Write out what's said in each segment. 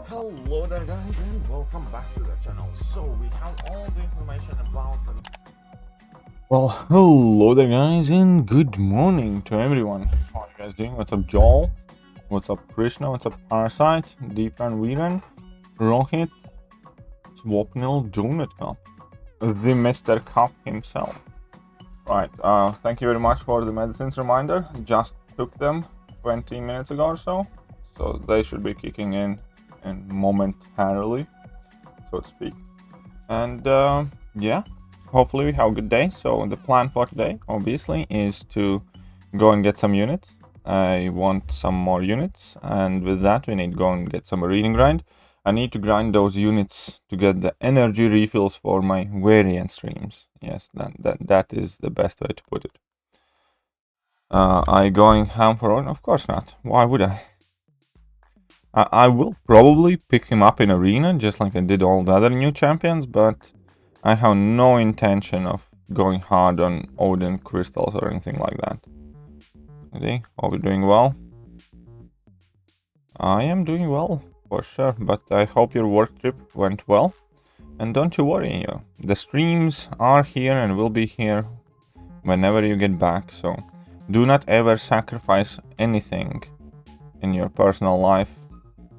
Hello there guys and welcome back to the channel. So we have all the information about them. Well, hello there guys and good morning to everyone. How are you guys doing? What's up Joel? What's up Krishna? What's up Parasite? Deepran Viren? Rohit? Swapnil Donut Cup? The Mr. Cup himself. Right, thank you very much for the medicines reminder. Just took them 20 minutes ago or so. So they should be kicking in momentarily, so to speak. And yeah, hopefully we have a good day. So the plan for today obviously is to go and get some units. I want some more units, and with that we need to go and get some reading grind. I need to grind those units to get the energy refills for my variant streams. Yes, that is the best way to put it. I going ham for on? Of course not. Why would I? I will probably pick him up in arena, just like I did all the other new champions, but I have no intention of going hard on Odin crystals or anything like that. Okay, are we doing well? I am doing well, for sure, but I hope your work trip went well. And don't you worry, the streams are here and will be here whenever you get back, so do not ever sacrifice anything in your personal life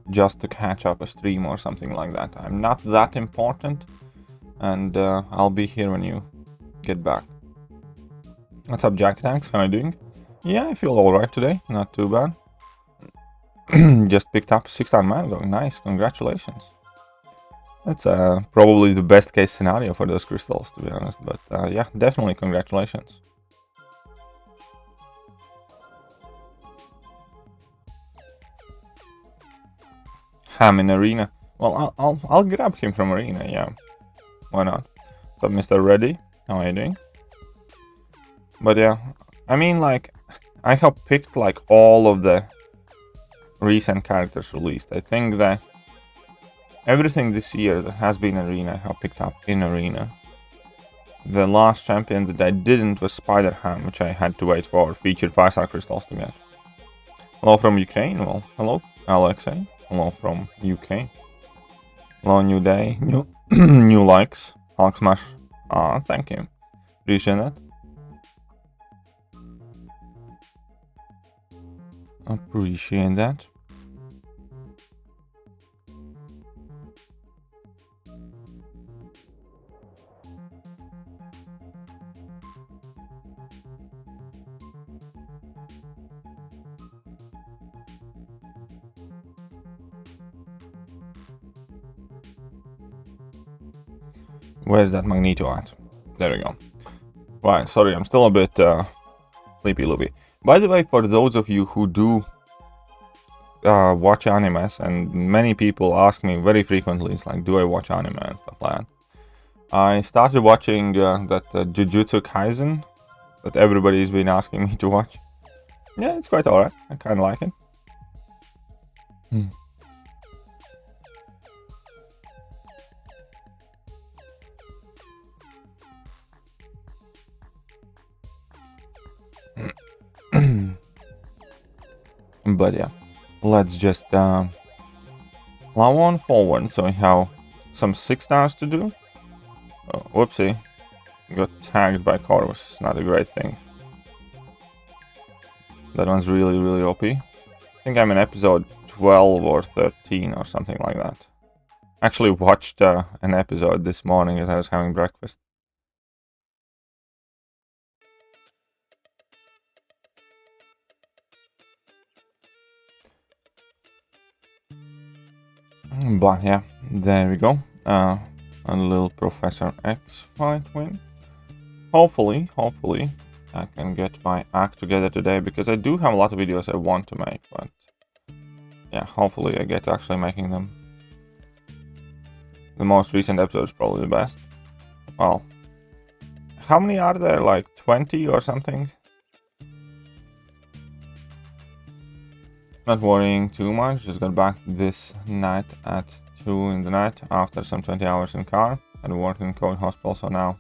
just to catch up a stream or something like that. I'm not that important, and I'll be here when you get back. What's up, Jack Tanks? How are you doing? Yeah, I feel alright today. Not too bad. Just picked up 6-star mango. Nice, congratulations. That's probably the best case scenario for those crystals, to be honest. But yeah, definitely congratulations. Ham in arena. Well, I'll grab him from arena. Yeah, why not? So, Mr. Ready, how are you doing? But yeah, I mean, like, I have picked like all of the recent characters released. I think that everything this year that has been arena, I have picked up in arena. The last champion that I didn't was Spider Ham, which I had to wait for featured 5-star crystals to get. Hello from Ukraine. Well, hello, Alexei. Hello from UK. Hello, new day, new likes. Hulk smash. Ah, thank you. Appreciate that. Appreciate that. Where's that Magneto at? There we go. Right, sorry, I'm still a bit sleepy loopy. By the way, for those of you who do watch animes, and many people ask me very frequently, it's like, do I watch anime and stuff like that? I started watching that Jujutsu Kaisen that everybody's been asking me to watch. Yeah, it's quite alright. I kind of like it. But yeah, let's just plow on forward. So we have some 6 stars to do. Oh, whoopsie, got tagged by Corvus. Not a great thing. That one's really OP. I think I'm in episode 12 or 13 or something like that. Actually watched an episode this morning as I was having breakfast. But yeah, there we go. A little Professor X fight win. Hopefully, I can get my act together today, because I do have a lot of videos I want to make, but yeah, hopefully I get actually making them. The most recent episode is probably the best. Well, how many are there? Like 20 or something? Not worrying too much, just got back this night at 2 in the night after some 20 hours in car. I work in COVID hospital, so now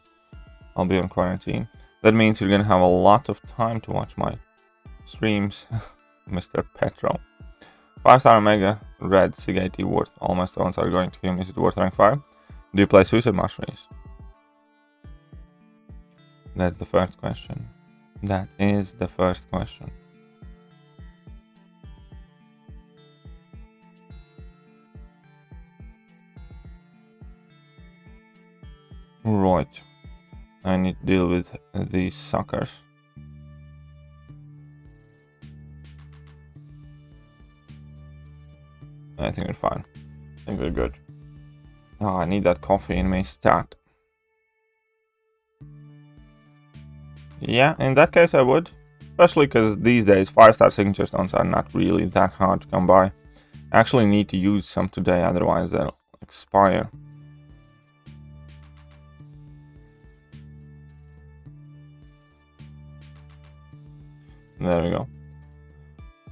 I'll be on quarantine. That means you're gonna have a lot of time to watch my streams, Mr. Petro. 5-star Omega Red Sig 80 worth. All my stones are going to him. Is it worth rank 5? Do you play Suicide Mushrooms? That's the first question. That is the first question. Right. I need to deal with these suckers. I think we're fine. I think we're good. Oh, I need that coffee in my stat. Yeah, in that case I would. Especially because these days 5-star signature stones are not really that hard to come by. I actually need to use some today, otherwise they'll expire. There we go.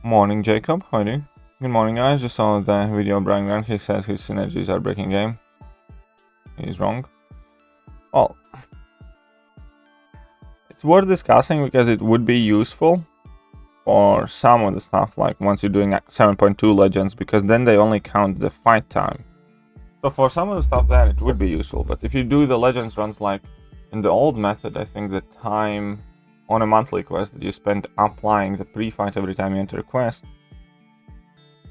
Morning, Jacob. How are you doing? Good morning, guys. Just saw the video of Brian Grant. He says his synergies are breaking game. He's wrong. Well, it's worth discussing because it would be useful for some of the stuff, like once you're doing 7.2 legends, because then they only count the fight time. So for some of the stuff there, it would be useful. But if you do the legends runs like in the old method, I think the time on a monthly quest that you spend applying the pre-fight every time you enter a quest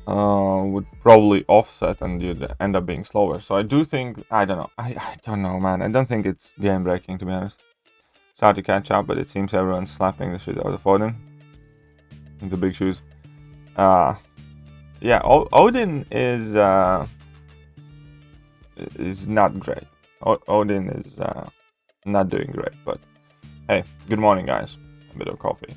would probably offset and you'd end up being slower. So I do think, I don't know, I don't know, man. I don't think it's game breaking, to be honest. It's hard to catch up, but it seems everyone's slapping the shit out of Odin. The big shoes. Yeah, Odin is not great. Odin is not doing great, but hey, good morning, guys. A bit of coffee.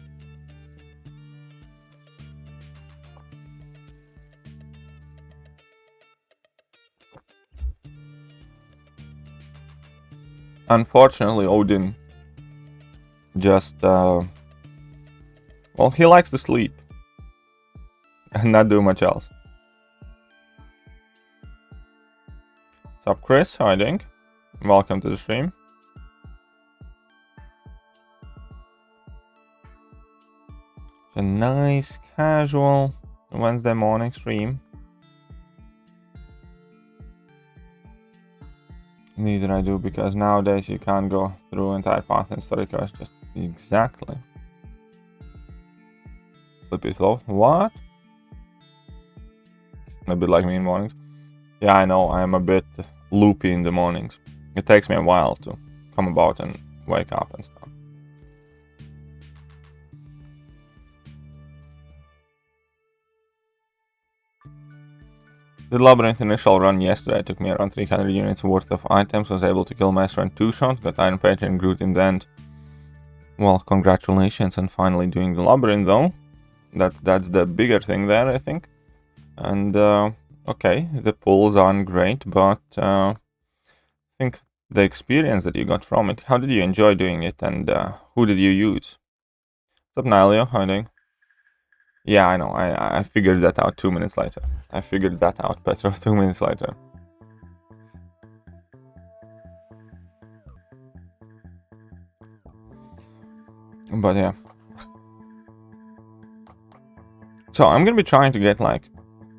Unfortunately, Odin just, well, he likes to sleep and not do much else. What's up, Chris? How are you doing? Welcome to the stream. A nice, casual Wednesday morning stream. Neither I do, because nowadays you can't go through entire path in story quest. Just exactly. Sleepy slow. What? A bit like me in mornings. Yeah, I know. I am a bit loopy in the mornings. It takes me a while to come about and wake up and stuff. The Labyrinth initial run yesterday took me around 300 units worth of items, was able to kill Master in 2 shots, got Iron Patriot and Groot in the end. Well, congratulations on finally doing the Labyrinth though. That's the bigger thing there, I think. And okay, the pulls aren't great, but I think the experience that you got from it, how did you enjoy doing it, and who did you use? What's up, Nilio? How are you doing? Yeah, I know. I figured that out 2 minutes later. I figured that out, Petros, 2 minutes later. But yeah. So I'm gonna be trying to get like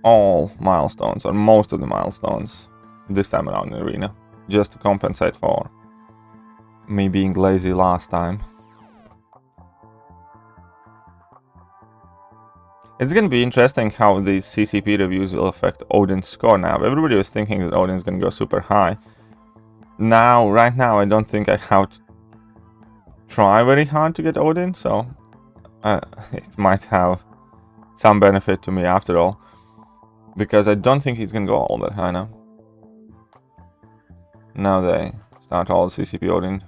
all milestones, or most of the milestones, this time around in Arena, just to compensate for me being lazy last time. It's going to be interesting how these CCP reviews will affect Odin's score now. Everybody was thinking that Odin's going to go super high. Now, right now, I don't think I have to try very hard to get Odin, so it might have some benefit to me after all. Because I don't think he's going to go all that high now. Now they start all CCP Odin.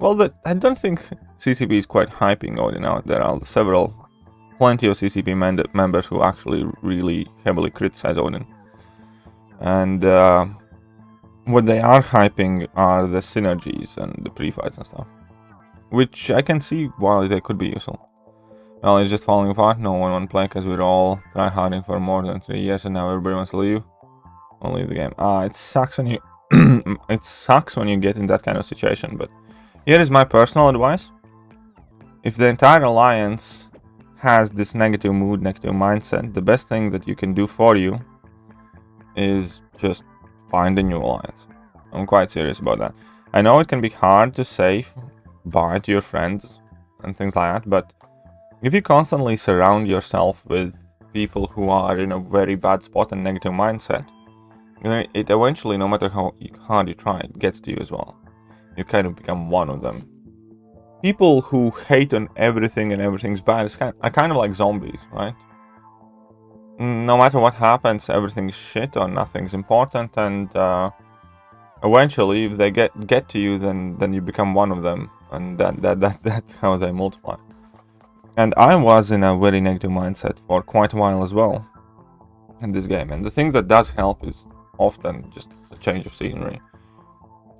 Well, I don't think CCP is quite hyping Odin out. There are plenty of CCP members who actually really heavily criticize Odin. And what they are hyping are the synergies and the pre-fights and stuff. Which I can see why they could be useful. Well, it's just falling apart. No one wants to play because we're all tryharding for more than 3 years and now everybody wants to leave. I'll leave the game. It sucks when you it sucks when you get in that kind of situation, but here is my personal advice. If the entire alliance has this negative mood, negative mindset, the best thing that you can do for you is just find a new alliance. I'm quite serious about that. I know it can be hard to say bye to your friends and things like that, but if you constantly surround yourself with people who are in a very bad spot and negative mindset, it eventually, no matter how hard you try, it gets to you as well. You kind of become one of them. People who hate on everything and everything's bad are kind of like zombies, right? No matter what happens, everything's shit or nothing's important, and eventually, if they get to you, then you become one of them, and that's how they multiply. And I was in a very negative mindset for quite a while as well in this game, and the thing that does help is often just a change of scenery.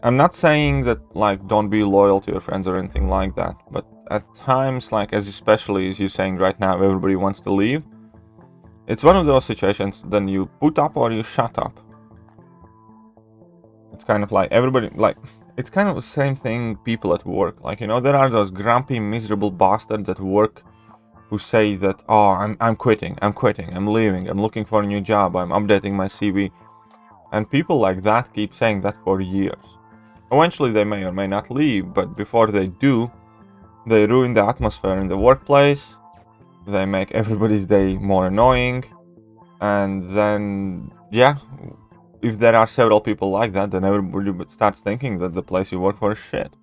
I'm not saying that, like, don't be loyal to your friends or anything like that, but at times, like, especially as you're saying right now, everybody wants to leave. It's one of those situations, then you put up or you shut up. It's kind of like everybody, like, it's kind of the same thing people at work. Like, you know, there are those grumpy, miserable bastards at work who say that, oh, I'm quitting, I'm leaving, I'm looking for a new job, I'm updating my CV. And people like that keep saying that for years. Eventually they may or may not leave, but before they do, they ruin the atmosphere in the workplace, they make everybody's day more annoying, and then, yeah, if there are several people like that, then everybody starts thinking that the place you work for is shit.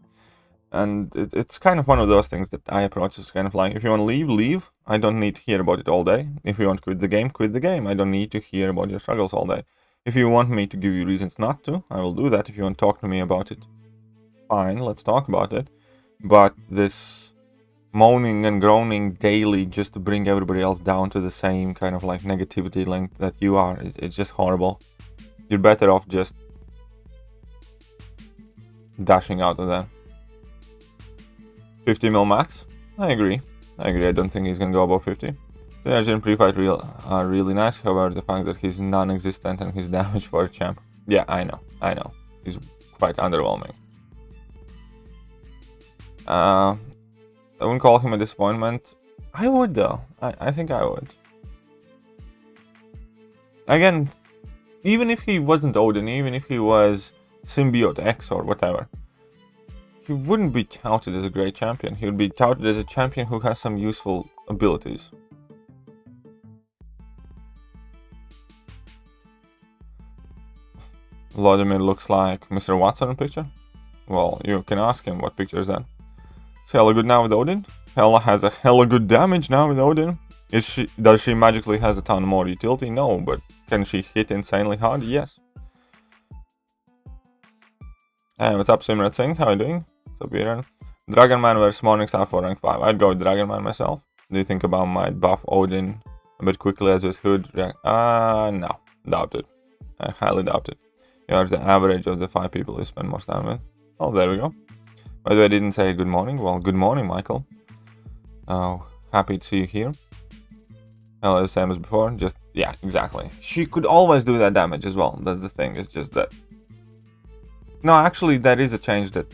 And it's kind of one of those things that I approach as kind of like, if you want to leave, leave. I don't need to hear about it all day. If you want to quit the game, quit the game. I don't need to hear about your struggles all day. If you want me to give you reasons not to, I will do that. If you want to talk to me about it, fine, let's talk about it. But this moaning and groaning daily just to bring everybody else down to the same kind of like negativity link that you are, it's just horrible. You're better off just dashing out of that. 50 mil max? I agree. I don't think he's gonna go above 50. The Argent pre-fight are really nice, however, the fact that he's non-existent and his damage for a champ. Yeah, I know. He's quite underwhelming. I wouldn't call him a disappointment. I would though. I think I would. Again, even if he wasn't Odin, even if he was Symbiote X or whatever, he wouldn't be touted as a great champion. He would be touted as a champion who has some useful abilities. Vladimir looks like Mr. Watson in picture. Well, you can ask him what picture is that. Is hella good now with Odin? Hella has a hella good damage now with Odin. Does she magically has a ton more utility? No, but can she hit insanely hard? Yes. Hey, what's up, CMRADSing? How are you doing? What's up, Peter? Dragonman versus Morningstar for rank 5. I'd go with Dragonman myself. Do you think about my buff Odin a bit quickly as with Hood? No. Doubt it. I highly doubt it. You are the average of the 5 people you spend most time with. Oh, there we go. By the way, I didn't say good morning. Well, good morning, Michael. Oh, happy to see you here. Hello, same as before. Just, yeah, exactly. She could always do that damage as well. That's the thing. It's just that. No, actually, that is a change that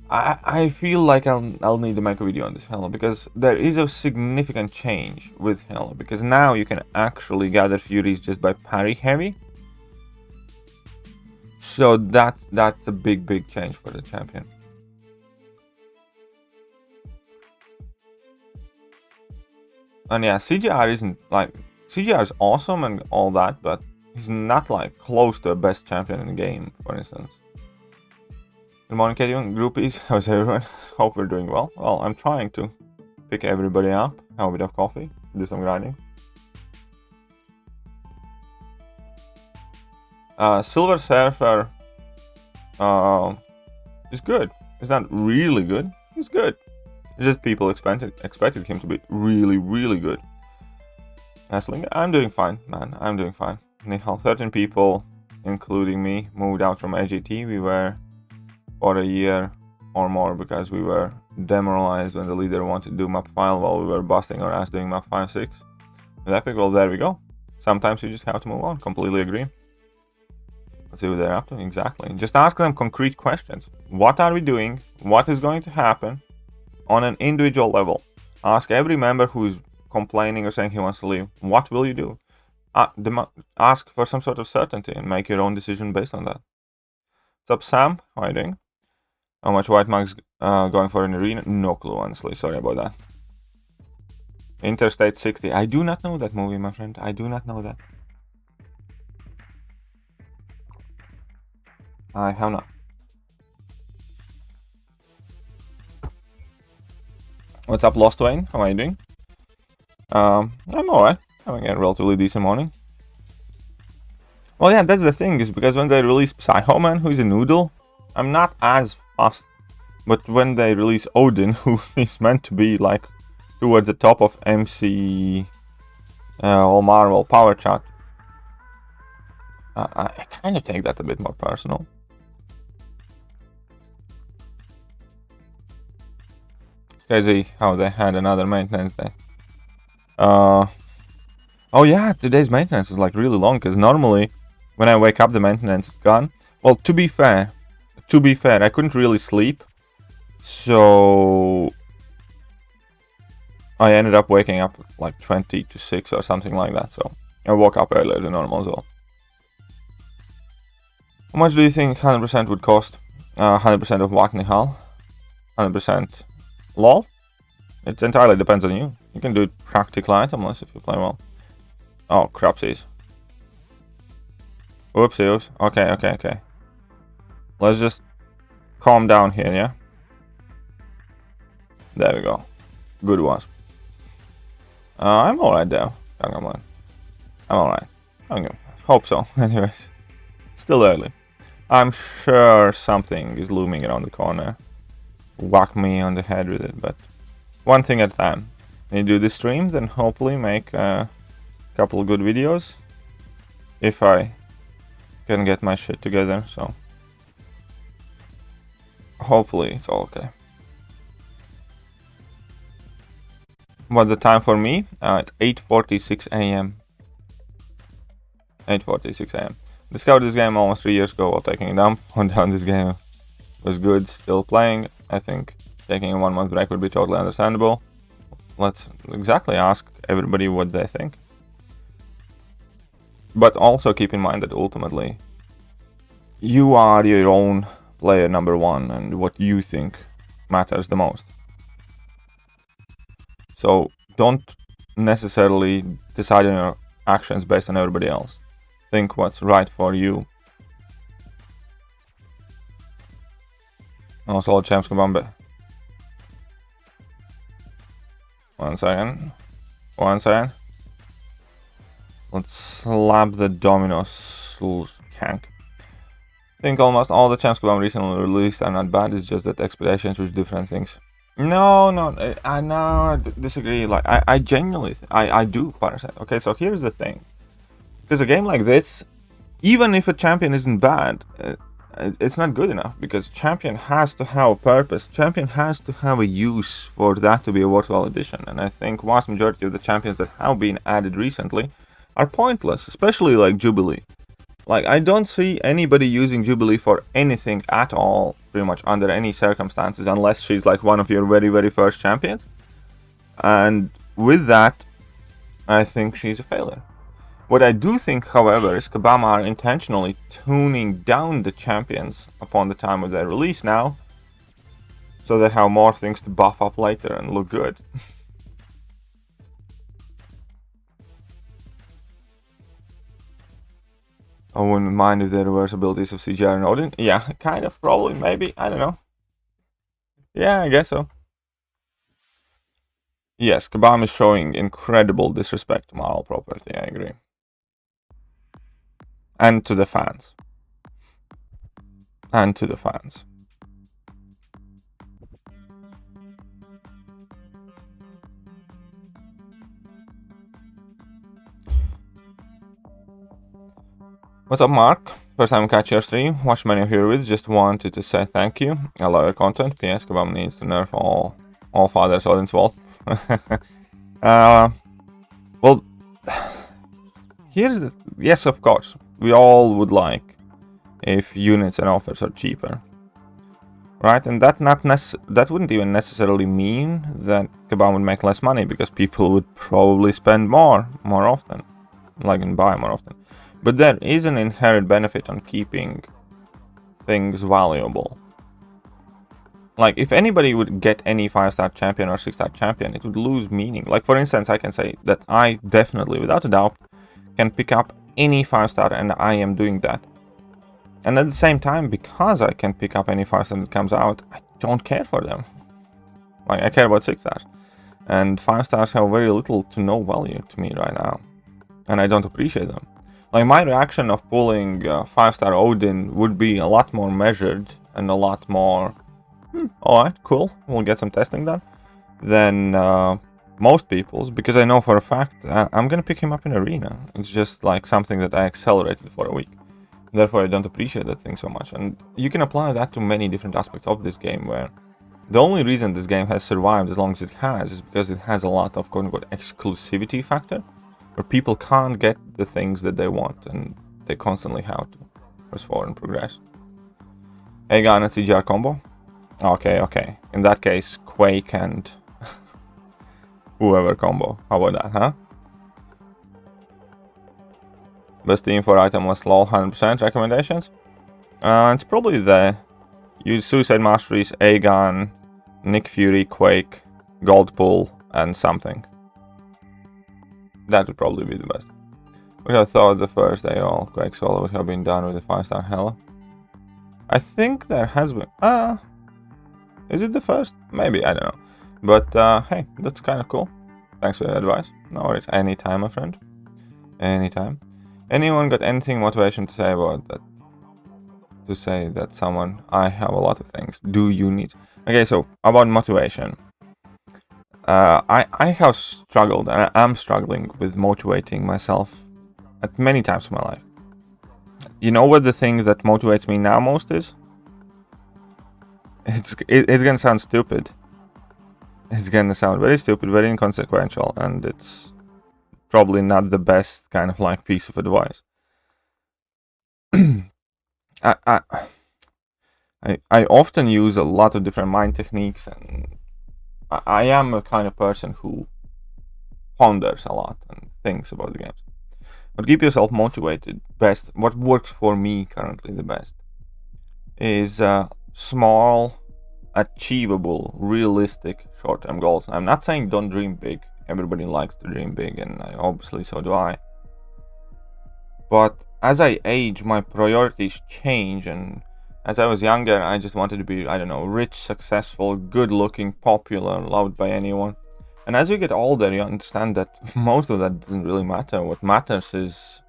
I feel like I'll need to make a video on this Hela, because there is a significant change with Hela, because now you can actually gather Furies just by parry heavy. So that's a big change for the champion. And yeah, CGR isn't like, CGR is awesome and all that, but he's not like close to a best champion in the game, for instance. Good morning, Kadion, groupies. How's everyone? Hope we're doing well. Well, I'm trying to pick everybody up, have a bit of coffee, do some grinding. Silver Surfer is good. He's not really good. He's good. It's just people expected him to be really good. Wrestling, I'm doing fine, man. I'm doing fine. Nihal, 13 people, including me, moved out from AGT. We were for a year or more because we were demoralized when the leader wanted to do map file while we were busting our ass doing map 5-6. With Epic, well, there we go. Sometimes you just have to move on. Completely agree. Let's see what they're up to. Exactly. Just ask them concrete questions. What are we doing? What is going to happen on an individual level? Ask every member who's complaining or saying he wants to leave. What will you do? Ask for some sort of certainty and make your own decision based on that. What's up, Sam? How are you doing? How much White Mag's going for an arena? No clue, honestly. Sorry about that. Interstate 60. I do not know that movie, my friend. I do not know that. I have not. What's up, Lost Wayne? How are you doing? I'm alright. Having a relatively decent morning. Well, yeah, that's the thing, is because when they release Psycho Man, who is a noodle, I'm not as fast. But when they release Odin, who is meant to be like towards the top of MC all Marvel power chart, I kind of take that a bit more personal. Crazy how they had another maintenance day. Oh yeah, today's maintenance is like really long, because normally when I wake up the maintenance is gone. Well, to be fair, I couldn't really sleep, so I ended up waking up like 20 to 6 or something like that, so I woke up earlier than normal as well. How much do you think 100% would cost? 100% of Wagner Hall? 100% LOL? It entirely depends on you. You can do it practical itemless if you play well. Oh, crapsies. Whoopsies. Okay. Let's just calm down here, yeah? There we go. Good wasp. I'm alright though. Can't complain. I'm alright. I hope so. Anyways. Still early. I'm sure something is looming around the corner. Whack me on the head with it, but one thing at a time. When you do this stream, then hopefully make a couple of good videos. If I can get my shit together, so hopefully it's all okay. What's the time for me? It's 8:46 a.m. 8:46 a.m. Discovered this game almost 3 years ago while taking a dump. Went down this game. Was good, still playing. I think taking a 1 month break would be totally understandable. Let's exactly ask everybody what they think. But also keep in mind that ultimately you are your own player number one, and what you think matters the most. So don't necessarily decide on your actions based on everybody else. Think what's right for you. Oh, solid champs Kabambe. One second. Let's slap the Dominos Kank. I think almost all the champs Kabam recently released are not bad. It's just that expectations with different things. No, I disagree. Like I genuinely, I do understand. Okay, so here's the thing. Because a game like this, even if a champion isn't bad, it's not good enough, because champion has to have a purpose. Champion has to have a use for that to be a worthwhile addition. And I think vast majority of the champions that have been added recently are pointless, especially like Jubilee. Like, I don't see anybody using Jubilee for anything at all, pretty much under any circumstances, unless she's like one of your very, very first champions. And with that, I think she's a failure. What I do think, however, is Kabam are intentionally tuning down the champions upon the time of their release now, so they have more things to buff up later and look good. I wouldn't mind if they reverse abilities of CGR and Odin. Yeah, kind of, probably, maybe, I don't know. Yeah, I guess so. Yes, Kabam is showing incredible disrespect to Marvel property, I agree. And to the fans. What's up, Mark? First time catch your stream. Watch many of your videos. Just wanted to say thank you. I love your content. PS, Kabam needs to nerf all fathers Odin's Vault. Well, here's the... Yes, of course. We all would like if units and offers are cheaper. right? And that wouldn't even necessarily mean that Kabam would make less money, because people would probably spend more often, like, and buy more often. But there is an inherent benefit on keeping things valuable. Like, if anybody would get any 5-star champion or 6-star champion, it would lose meaning. Like, for instance, I can say that I definitely, without a doubt, can pick up any 5-star, and I am doing that. And at the same time, because I can pick up any 5-star that comes out, I don't care for them. Like, I care about 6-stars. And 5-stars have very little to no value to me right now. And I don't appreciate them. Like, my reaction of pulling 5-star Odin would be a lot more measured and a lot more, alright, cool, we'll get some testing done, than most people's, because I know for a fact I'm gonna pick him up in arena. It's just like something that I accelerated for a week. Therefore, I don't appreciate that thing so much. And you can apply that to many different aspects of this game, where the only reason this game has survived as long as it has is because it has a lot of quote-unquote exclusivity factor, where people can't get the things that they want, and they constantly have to press forward and progress. Aegon and CGR combo? Okay. In that case, Quake and whoever combo. How about that, huh? Best team for itemless LOL 100% recommendations? It's probably the Suicide Masteries, Aegon, Nick Fury, Quake, Goldpool, and something. That would probably be the best. Would have thought the first day all Quake solo would have been done with a 5-star Hela. I think there has been. Is it the first? Maybe, I don't know. But hey, that's kind of cool. Thanks for the advice. No worries. Anytime, my friend. Anytime. Anyone got anything motivation to say about that? To say that someone, I have a lot of things. Do you need? Okay, so about motivation. I have struggled, and I'm struggling with motivating myself at many times in my life. You know what the thing that motivates me now most is? It's gonna sound stupid. It's gonna sound very stupid, very inconsequential, and it's probably not the best kind of like piece of advice. I often use a lot of different mind techniques, and I am a kind of person who ponders a lot and thinks about the games. But keep yourself motivated best. What works for me currently the best is small, achievable, realistic short-term goals. I'm not saying don't dream big. Everybody likes to dream big, and obviously so do I. But as I age, my priorities change, and as I was younger, I just wanted to be, I don't know, rich, successful, good-looking, popular, loved by anyone. And as you get older, you understand that most of that doesn't really matter. What matters is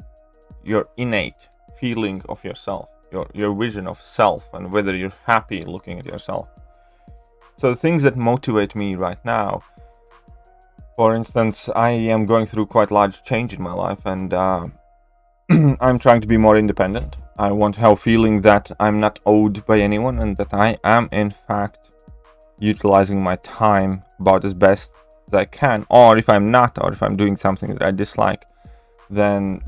your innate feeling of yourself, your vision of self, and whether you're happy looking at yourself. So the things that motivate me right now, for instance, I am going through quite large change in my life, and I'm trying to be more independent. I want to have a feeling that I'm not owed by anyone, and that I am in fact utilizing my time about as best as I can. Or if I'm not, or if I'm doing something that I dislike, then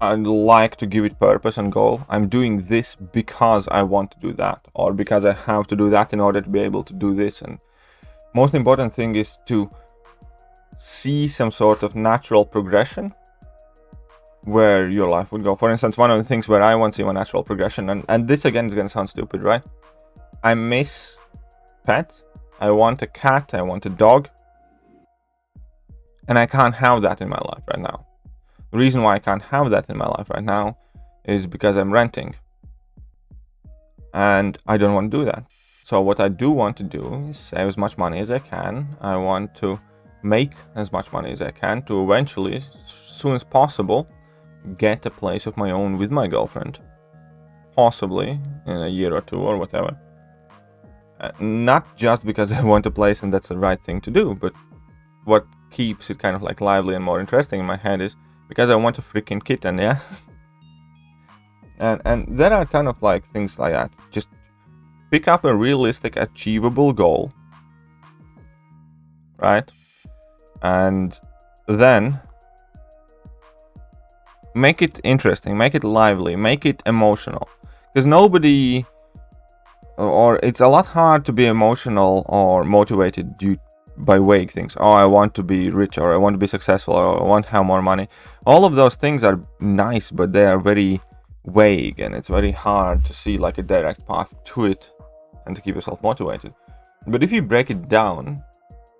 I'd like to give it purpose and goal. I'm doing this because I want to do that, or because I have to do that in order to be able to do this. And most important thing is to see some sort of natural progression where your life would go. For instance, one of the things where I want to see my natural progression, and this again is going to sound stupid, right? I miss pets. I want a cat, I want a dog, and I can't have that in my life right now. The reason why I can't have that in my life right now is because I'm renting, and I don't want to do that. So what I do want to do is save as much money as I can. I want to make as much money as I can to eventually, as soon as possible, get a place of my own with my girlfriend, possibly in a year or two or whatever. Not just because I want a place and that's the right thing to do, but what keeps it kind of like lively and more interesting in my head is because I want a freaking kitten, yeah? and there are a ton of like things like that. Just pick up a realistic, achievable goal, right? And then make it interesting, make it lively, make it emotional. Because nobody, or it's a lot hard to be emotional or motivated by vague things. Oh, I want to be rich, or I want to be successful, or I want to have more money. All of those things are nice, but they are very vague, and it's very hard to see like a direct path to it and to keep yourself motivated. But if you break it down,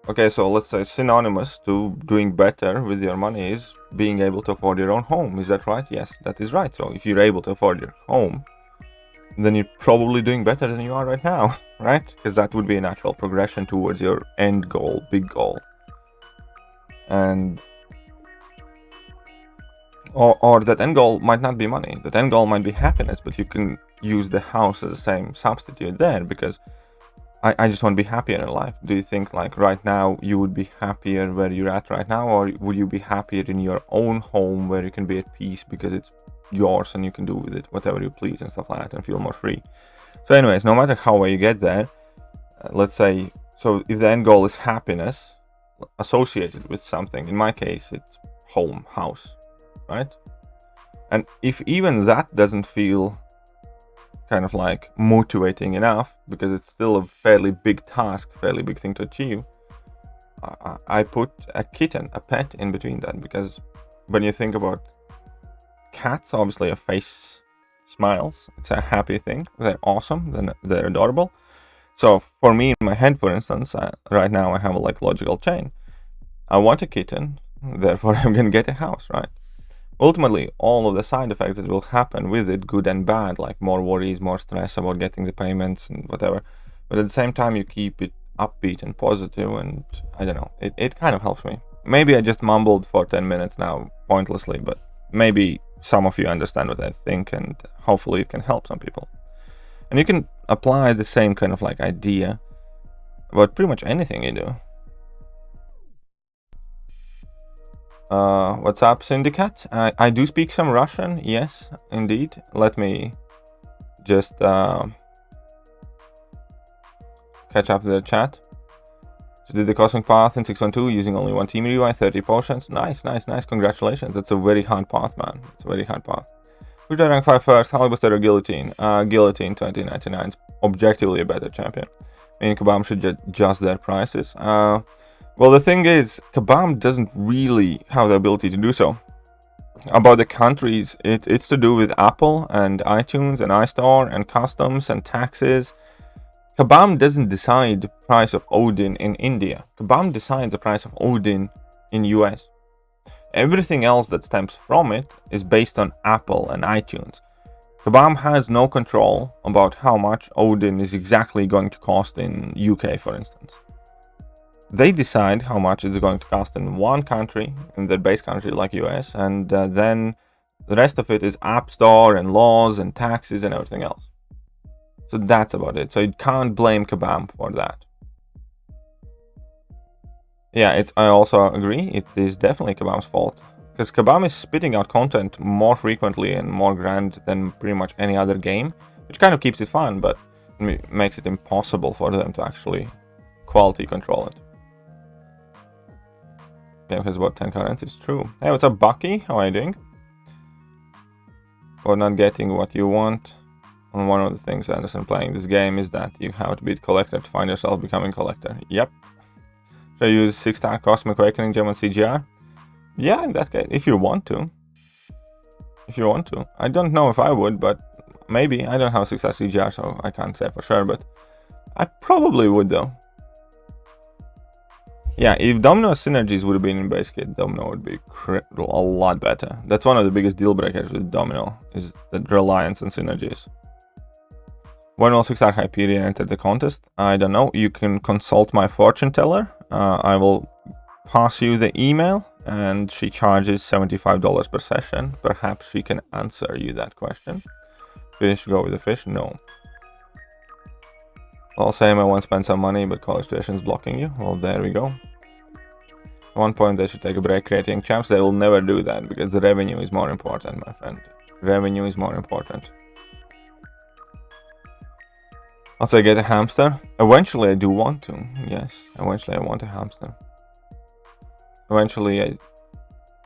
okay, so let's say synonymous to doing better with your money is being able to afford your own home. Is that right? Yes, that is right. So if you're able to afford your home, then you're probably doing better than you are right now, right? Because that would be a natural progression towards your end goal, big goal. And or that end goal might not be money. That end goal might be happiness, but you can use the house as the same substitute there, because I just want to be happier in life. Do you think like right now you would be happier where you're at right now, or would you be happier in your own home where you can be at peace because it's yours and you can do with it whatever you please and stuff like that and feel more free? So anyways, no matter how you get there, let's say, so if the end goal is happiness associated with something, in my case it's home, house, right? And if even that doesn't feel kind of like motivating enough, because it's still a fairly big task, fairly big thing to achieve, I put a kitten, a pet, in between that. Because when you think about cats, obviously a face smiles, it's a happy thing, they're awesome, they're adorable. So for me, in my head, for instance, right now I have a like logical chain. I want a kitten, therefore I'm gonna get a house, right? Ultimately, all of the side effects that will happen with it, good and bad, like more worries, more stress about getting the payments and whatever. But at the same time, you keep it upbeat and positive, and I don't know, it kind of helps me. Maybe I just mumbled for 10 minutes now, pointlessly, but maybe some of you understand what I think, and hopefully it can help some people. And you can apply the same kind of like idea about pretty much anything you do. What's up, Syndicate? I do speak some Russian, yes, indeed. Let me just catch up the chat. Just did the Cosmic Path in 612 using only one team revive, 30 potions. Nice. Congratulations. That's a very hard path, man. It's a very hard path. Who's the rank 5 first? Halibuster or Guillotine? Guillotine 2099 is objectively a better champion. I mean, Kabam should adjust their prices. Well, the thing is, Kabam doesn't really have the ability to do so. About the countries, it's to do with Apple and iTunes and iStore and customs and taxes. Kabam doesn't decide the price of Odin in India. Kabam decides the price of Odin in US. Everything else that stems from it is based on Apple and iTunes. Kabam has no control about how much Odin is exactly going to cost in UK, for instance. They decide how much it's going to cost in one country, in their base country like US, and then the rest of it is App Store and laws and taxes and everything else. So that's about it. So you can't blame Kabam for that. Yeah, I also agree, it is definitely Kabam's fault. Because Kabam is spitting out content more frequently and more grand than pretty much any other game, which kind of keeps it fun, but makes it impossible for them to actually quality control it. Game has about 10 currencies, true. Hey, what's up, Bucky? How are you doing? For not getting what you want. And one of the things I understand playing this game is that you have to be a collector to find yourself becoming collector. Yep. Should I use 6-star Cosmic Awakening gem on CGR? Yeah, in that case, if you want to. If you want to. I don't know if I would, but maybe. I don't have 6-star CGR, so I can't say for sure, but I probably would, though. Yeah, if Domino synergies would have been in base kit, Domino would be a lot better. That's one of the biggest deal breakers with Domino, is the reliance on synergies. When will 6-star Hyperion enter the contest? I don't know. You can consult my fortune teller. I will pass you the email, and she charges $75 per session. Perhaps she can answer you that question. Fish, go with the fish? No. I'll say I want to spend some money, but college tuition is blocking you. Well, there we go. At one point, they should take a break creating champs. They will never do that, because the revenue is more important, my friend. Revenue is more important. I'll say get a hamster. Eventually, I do want to. Yes, eventually I want a hamster. Eventually, I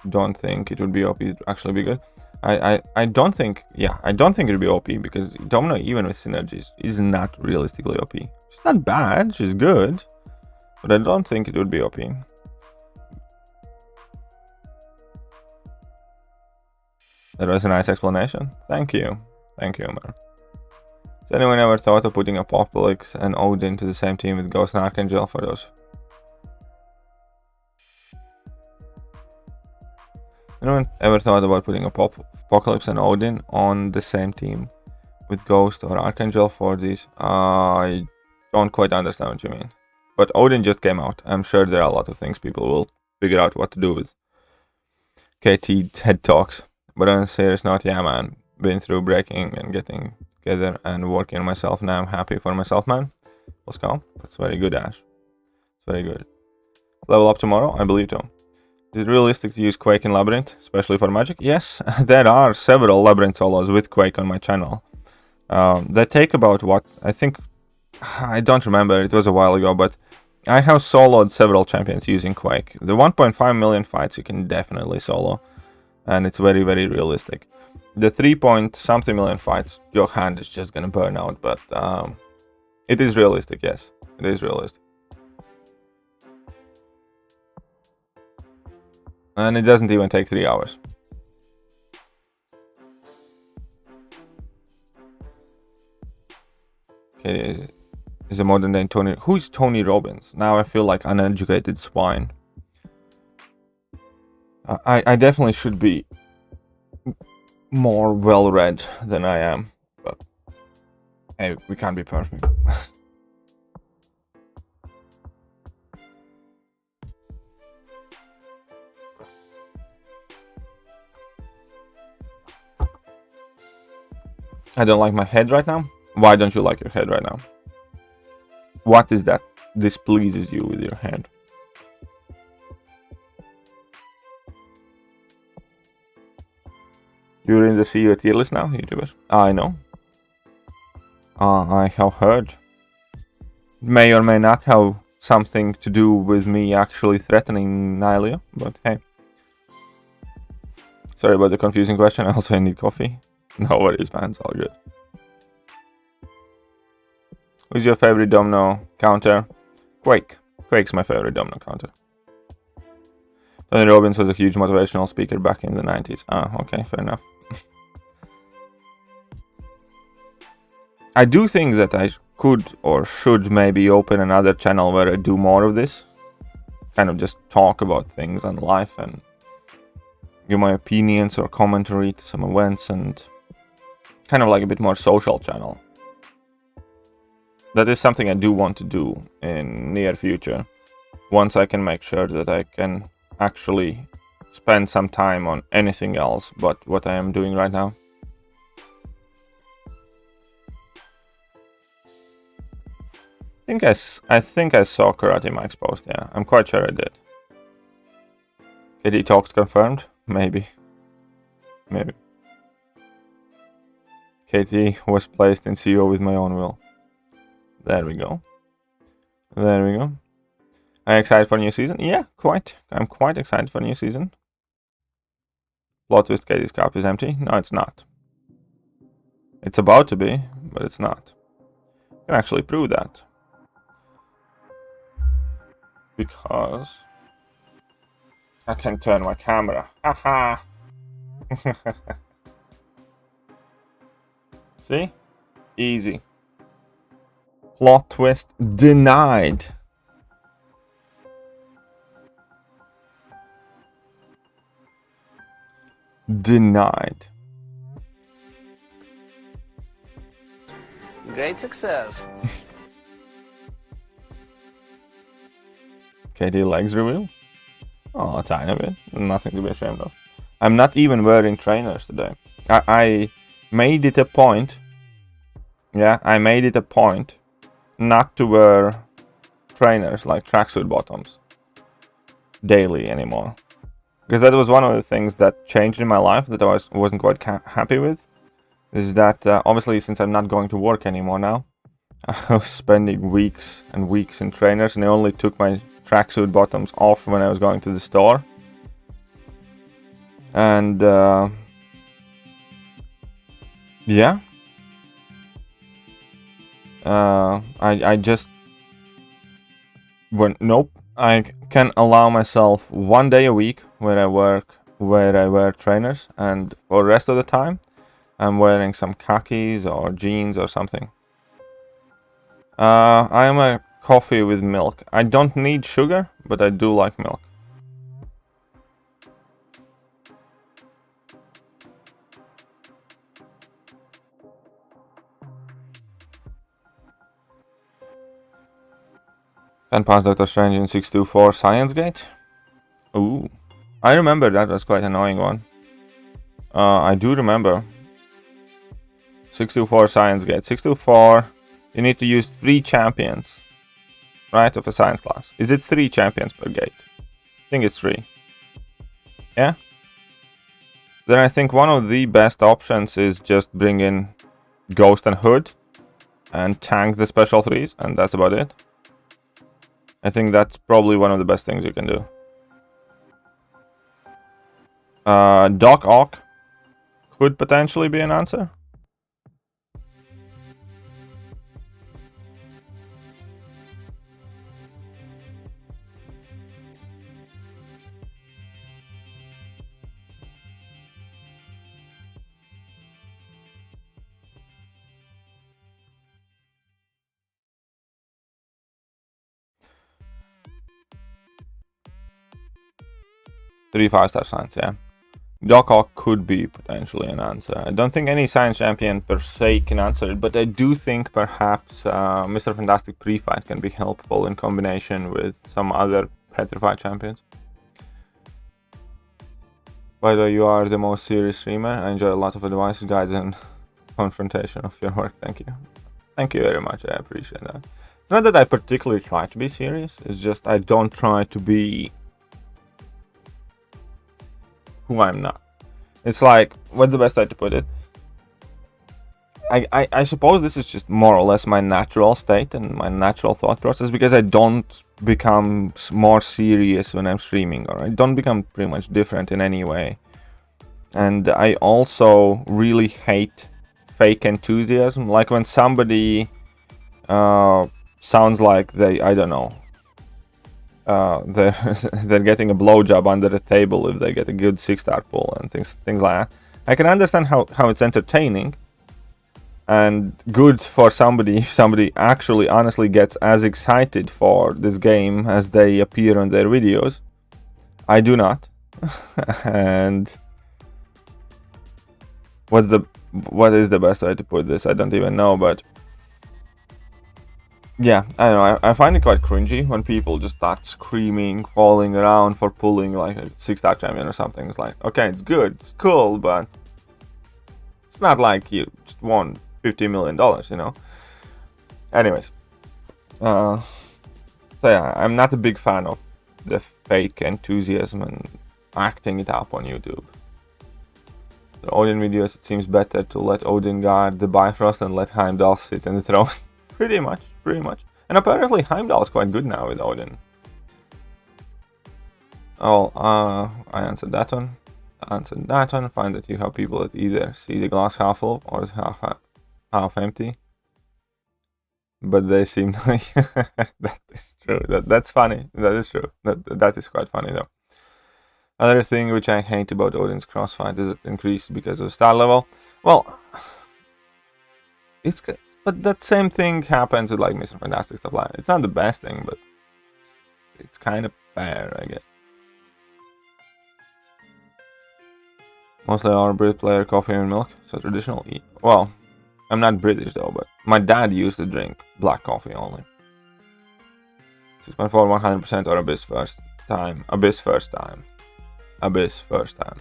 don't think it would be OP, it'd actually be good. I don't think, yeah, I don't think it'll be OP because Domino, even with synergies, is not realistically OP. She's not bad, she's good, but I don't think it would be OP. That was a nice explanation. Thank you. Thank you, Omar. Has anyone ever thought of putting Apocalypse and Odin to the same team with Ghost and Archangel for those? Anyone ever thought about putting Apocalypse and Odin on the same team with Ghost or Archangel for these? I don't quite understand what you mean. But Odin just came out. I'm sure there are a lot of things people will figure out what to do with. KT head talks. But on a serious note, yeah, man. Been through breaking and getting together and working on myself. Now I'm happy for myself, man. Let's go. That's very good, Ash. It's very good. Level up tomorrow? I believe so. Is it realistic to use Quake in Labyrinth, especially for magic? Yes, there are several Labyrinth solos with Quake on my channel. They take about what? I think... I don't remember, it was a while ago, but I have soloed several champions using Quake. The 1.5 million fights you can definitely solo. And it's very, very realistic. The 3-point-something million fights, your hand is just gonna burn out, but it is realistic, yes. It is realistic. And it doesn't even take 3 hours. Okay, is a modern day Tony. Who is Tony Robbins? Now I feel like uneducated swine. I definitely should be more well-read than I am, but hey, we can't be perfect. I don't like my head right now. Why don't you like your head right now? What is that displeases you with your head? You're in the CEO tier list now, YouTubers? I know. I have heard. May or may not have something to do with me actually threatening Nylea, but hey. Sorry about the confusing question. Also, I need coffee. No worries, man. It's all good. Who's your favorite domino counter? Quake. Quake's my favorite domino counter. Tony Robbins was a huge motivational speaker back in the 90s. Ah, okay, fair enough. I do think that I could or should maybe open another channel where I do more of this. Kind of just talk about things and life and give my opinions or commentary to some events and kind of like a bit more social channel. That is something I do want to do in near future. Once I can make sure that I can actually spend some time on anything else but what I am doing right now. I think I saw Karate Mike's post, yeah. I'm quite sure I did. KD talks confirmed? Maybe. Maybe. KT was placed in CEO with my own will. There we go. There we go. Are you excited for a new season? Yeah, quite. I'm quite excited for a new season. Plot twist, KT's cup is empty? No, it's not. It's about to be, but it's not. I can actually prove that. Because I can turn my camera. Haha! See? Easy. Plot twist denied. Denied. Great success. KD legs reveal? Oh, a tiny bit. Nothing to be ashamed of. I'm not even wearing trainers today. I made it a point. Yeah, I made it a point not to wear trainers like tracksuit bottoms daily anymore. Because that was one of the things that changed in my life that I wasn't quite happy with. Is that obviously since I'm not going to work anymore now, I was spending weeks and weeks in trainers and I only took my tracksuit bottoms off when I was going to the store. And Yeah. I just nope. I can allow myself 1 day a week where I wear trainers, and for the rest of the time I'm wearing some khakis or jeans or something. I am a coffee with milk. I don't need sugar, but I do like milk. And pass Doctor Strange in 624 Science Gate. Ooh, I remember that was quite an annoying one. I do remember. 624 Science Gate. 624, you need to use 3 champions, right, of a science class. Is it 3 champions per gate? I think it's 3. Yeah? Then I think one of the best options is just bring in Ghost and Hood and tank the special 3s, and that's about it. I think that's probably one of the best things you can do. Doc Ock could potentially be an answer. Three 5-star science, yeah. Doc Ock could be potentially an answer. I don't think any science champion per se can answer it, but I do think perhaps Mr. Fantastic pre-fight can be helpful in combination with some other petrified champions. By the way, you are the most serious streamer. I enjoy a lot of advice, guides, and confrontation of your work. Thank you. Thank you very much. I appreciate that. It's not that I particularly try to be serious. It's just I don't try to be who I'm not. It's like, what's the best way to put it? I suppose this is just more or less my natural state and my natural thought process, because I don't become more serious when I'm streaming, or I don't become pretty much different in any way. And I also really hate fake enthusiasm, like when somebody sounds like they, I don't know, they're getting a blowjob under the table if they get a good 6-star pull and things like that. I can understand how it's entertaining and good for somebody if somebody actually honestly gets as excited for this game as they appear on their videos. I do not. And what is the best way to put this? I don't even know, but yeah, I don't know. I find it quite cringy when people just start screaming, falling around for pulling like a 6-star champion or something. It's like, okay, it's good, it's cool, but it's not like you just won $50 million, you know? Anyways. So yeah, I'm not a big fan of the fake enthusiasm and acting it up on YouTube. The Odin videos, it seems better to let Odin guard the Bifrost and let Heimdall sit in the throne. Pretty much. And apparently Heimdall is quite good now with Odin. Oh, I answered that one. Find that you have people that either see the glass half full or half empty. But they seem like that is true. That's funny. That is true. That is quite funny though. Other thing which I hate about Odin's crossfight is it increased because of star level. Well, it's good. But that same thing happens with like Mr. Fantastic stuff like that. It's not the best thing, but it's kind of fair, I guess. Mostly our Brit player coffee and milk, so traditional. Well, I'm not British though, but my dad used to drink black coffee only. 6.4, 100% or Abyss first time. Abyss first time.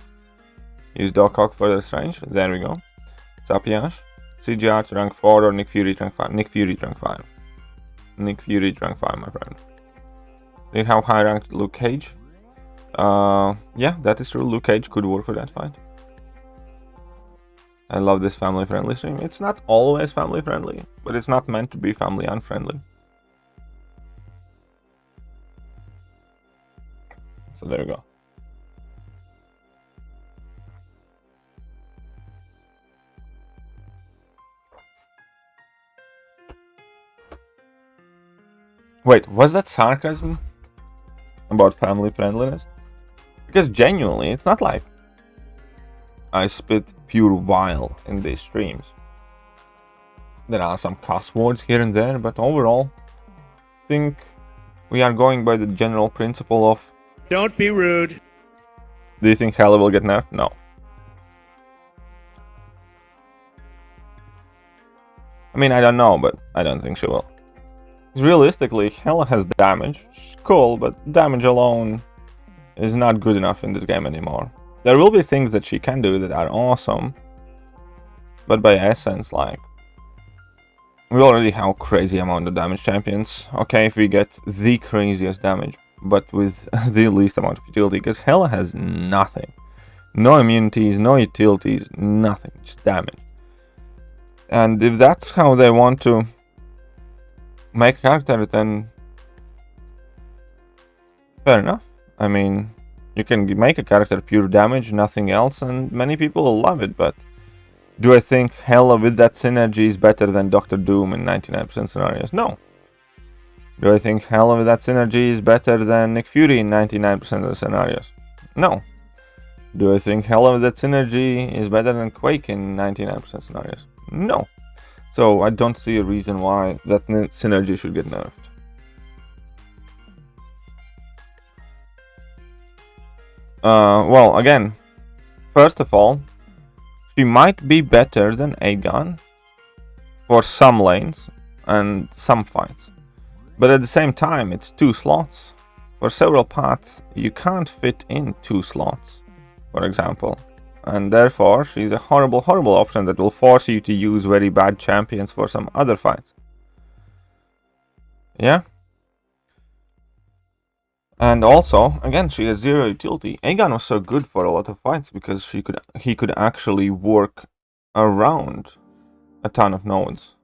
Use Doc Ock for the Strange. There we go. Sapiage. CGR to rank 4 or Nick Fury rank 5. Nick Fury rank 5. Nick Fury rank 5, my friend. Do you have high ranked Luke Cage? Yeah, that is true. Luke Cage could work for that fight. I love this family friendly stream. It's not always family friendly, but it's not meant to be family unfriendly. So there you go. Wait, was that sarcasm about family friendliness? Because genuinely, it's not like I spit pure vile in these streams. There are some cuss words here and there, but overall, I think we are going by the general principle of don't be rude. Do you think Hela will get nerfed? No. I mean, I don't know, but I don't think she will. Because realistically, Hela has damage. She's cool, but damage alone is not good enough in this game anymore. There will be things that she can do that are awesome, but by essence, like, we already have a crazy amount of damage champions. Okay, if we get the craziest damage, but with the least amount of utility, because Hela has nothing. No immunities, no utilities, nothing, just damage. And if that's how they want to make a character, then fair enough. I mean, you can make a character pure damage, nothing else, and many people will love it, but do I think Hela with that synergy is better than Dr. Doom in 99% scenarios? No. Do I think Hela with that synergy is better than Nick Fury in 99% of the scenarios? No. Do I think Hela with that synergy is better than Quake in 99% scenarios? No. So I don't see a reason why that synergy should get nerfed. Well, again, first of all, she might be better than Aegon for some lanes and some fights. But at the same time, it's 2 slots. For several paths, you can't fit in 2 slots, for example. And therefore, she's a horrible, horrible option that will force you to use very bad champions for some other fights. Yeah? And also, again, she has 0 utility. Aegon was so good for a lot of fights because he could actually work around a ton of nodes.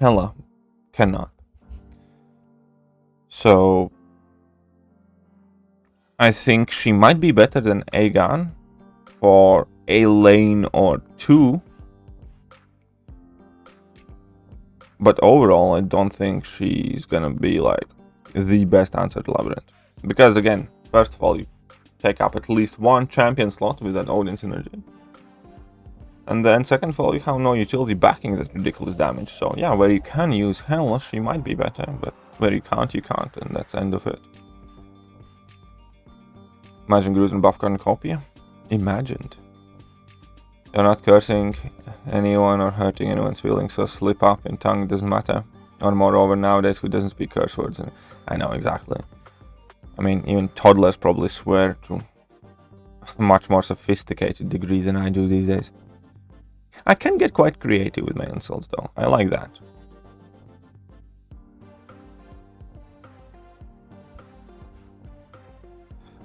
Hela cannot. So I think she might be better than Aegon for a lane or 2. But overall, I don't think she's gonna be like the best answer to Labyrinth. Because again, first of all, you take up at least 1 champion slot with that Odin synergy. And then second of all, you have no utility backing that ridiculous damage. So yeah, where you can use Hela, she might be better, but where you can't, and that's the end of it. Imagine Groot and buff cornucopia? Imagined. You're not cursing anyone or hurting anyone's feelings, so slip up in tongue doesn't matter. Or moreover, nowadays, who doesn't speak curse words? And I know exactly. I mean, even toddlers probably swear to a much more sophisticated degree than I do these days. I can get quite creative with my insults, though. I like that.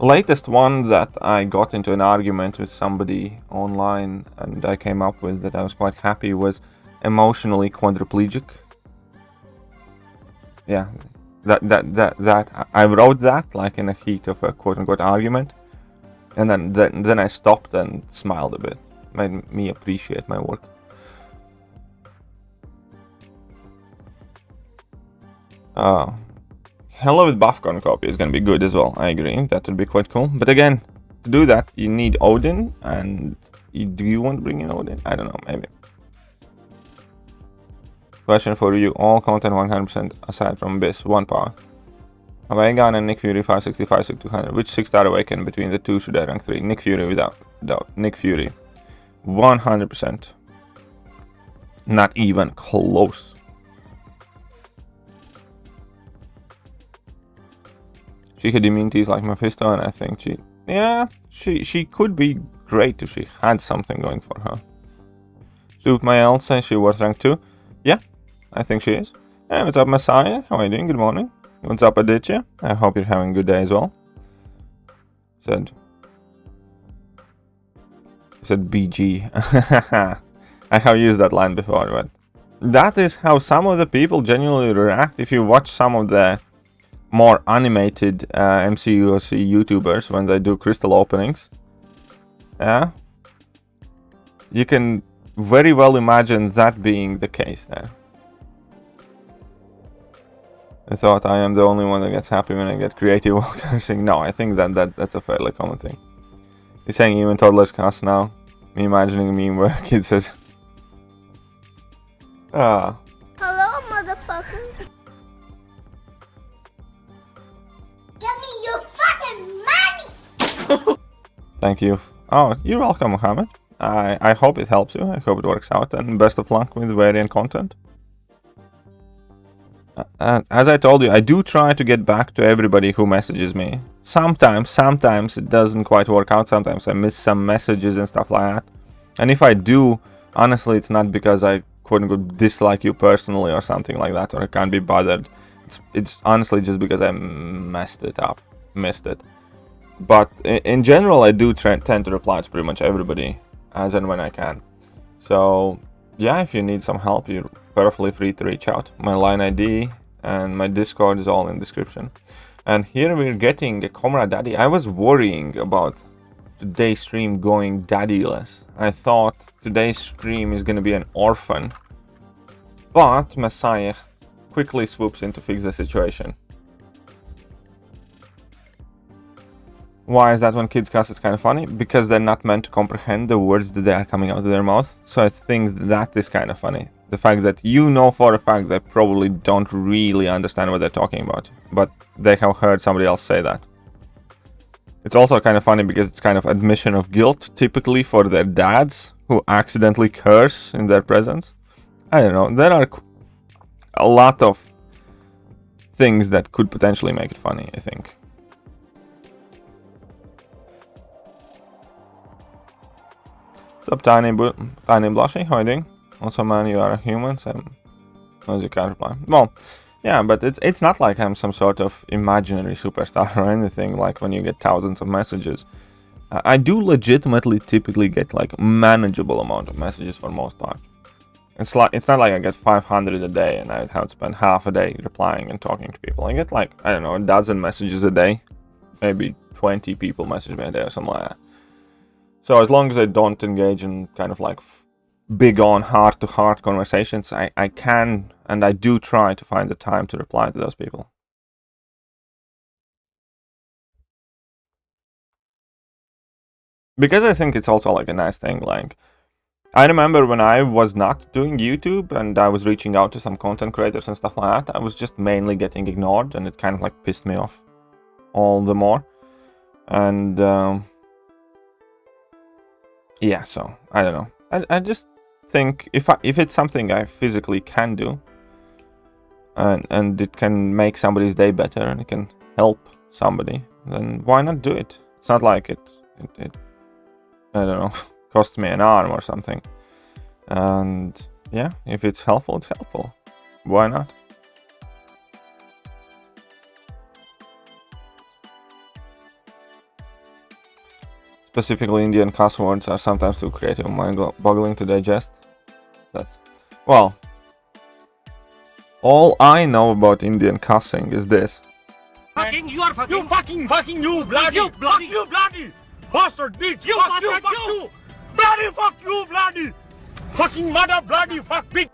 Latest one that I got into an argument with somebody online and I came up with that I was quite happy was emotionally quadriplegic. Yeah, that I wrote that like in a heat of a quote-unquote argument, and then I stopped and smiled a bit. Made me appreciate my work. Hela with buff cornucopia is gonna be good as well. I agree, that would be quite cool. But again, to do that, you need Odin, and do you want to bring in Odin? I don't know, maybe. Question for you: all content 100% aside from Abyss, 1 power. Aegon and Nick Fury 565, 200. Which 6-star awaken between the 2 should I rank 3? Nick Fury without doubt. Nick Fury, 100%. Not even close. She had immunities like Mephisto, and I think she could be great if she had something going for her. Shoot my Elsa, she worth rank 2? Yeah, I think she is. Hey, what's up, Messiah? How are you doing? Good morning. What's up, Aditya? I hope you're having a good day as well. Said BG. I have used that line before, but that is how some of the people genuinely react if you watch some of the more animated MCOC YouTubers when they do crystal openings. Yeah, you can very well imagine that being the case there. I thought I am the only one that gets happy when I get creative while cursing. No, I think that's a fairly common thing. He's saying even toddlers cuss now. Me imagining a meme where a kid says, "Ah." Hello, motherfucker. Give me your fucking money. Thank you. Oh, you're welcome, Mohammed. I hope it helps you. I hope it works out, and best of luck with variant content. As I told you, I do try to get back to everybody who messages me. Sometimes it doesn't quite work out. Sometimes I miss some messages and stuff like that. And if I do, honestly, it's not because I quote-unquote dislike you personally or something like that, or I can't be bothered. It's honestly just because I missed it. But in general, I do tend to reply to pretty much everybody as and when I can. So yeah, if you need some help, you're perfectly free to reach out. My line ID and my Discord is all in the description. And here we're getting a COMRADE daddy. I was worrying about today's stream going daddyless. I thought today's stream is gonna be an orphan, but Messiah quickly swoops in to fix the situation. Why is that when kids cuss it's kind of funny? Because they're not meant to comprehend the words that they are coming out of their mouth. So I think that is kind of funny. The fact that you know for a fact they probably don't really understand what they're talking about, but they have heard somebody else say that. It's also kind of funny because it's kind of admission of guilt, typically for their dads who accidentally curse in their presence. I don't know, there are a lot of things that could potentially make it funny, I think. What's up, Tiny Blushy? How are you doing? Also, man, you are a human, so as you can't reply. Well, yeah, but it's not like I'm some sort of imaginary superstar or anything, like when you get thousands of messages. I do legitimately typically get like manageable amount of messages for most part. It's not like I get 500 a day and I have to spend half a day replying and talking to people. I get like, I don't know, a dozen messages a day. Maybe 20 people message me a day or something like that. So as long as I don't engage in kind of like big on heart-to-heart conversations, I can and I do try to find the time to reply to those people. Because I think it's also like a nice thing. Like, I remember when I was not doing YouTube and I was reaching out to some content creators and stuff like that, I was just mainly getting ignored, and it kind of like pissed me off all the more. And yeah, so I don't know. I just think if it's something I physically can do, and it can make somebody's day better and it can help somebody, then why not do it? It's not like it I don't know, costs me an arm or something. And yeah, if it's helpful, it's helpful. Why not? Specifically, Indian cuss words are sometimes too creative and mind-boggling to digest. That's, well, all I know about Indian cussing is this. Fucking, you are fucking. You fucking, you bloody, fuck you bloody, bastard bitch, you fuck you, bloody, fuck you bloody, fucking mother bloody, fuck bitch.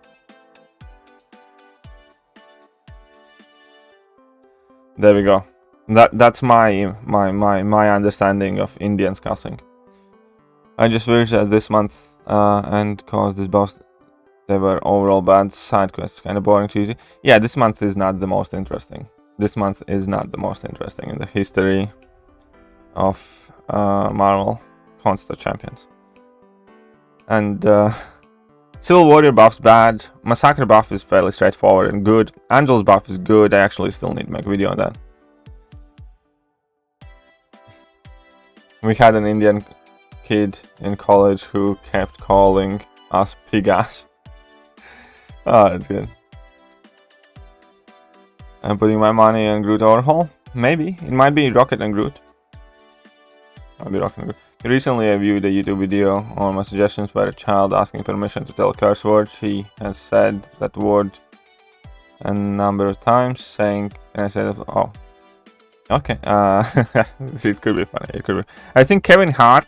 There we go. That's my understanding of Indians cussing. I just wish that this month and cause this boss, they were overall bad side quests, kind of boring to easy. Yeah, this month is not the most interesting. This month is not the most interesting in the history of Marvel Constant Champions. And Civil Warrior buff's bad. Massacre buff is fairly straightforward and good. Angel's buff is good. I actually still need to make a video on that. We had an Indian kid in college who kept calling us pig ass. Oh, that's good. I'm putting my money on Groot overhaul? Maybe. It might be Rocket and Groot. I'll be Rocket and Groot. Recently I viewed a YouTube video on my suggestions by a child asking permission to tell a curse word. She has said that word a number of times, saying, and I said, oh. Okay, it could be funny, it could be. I think Kevin Hart,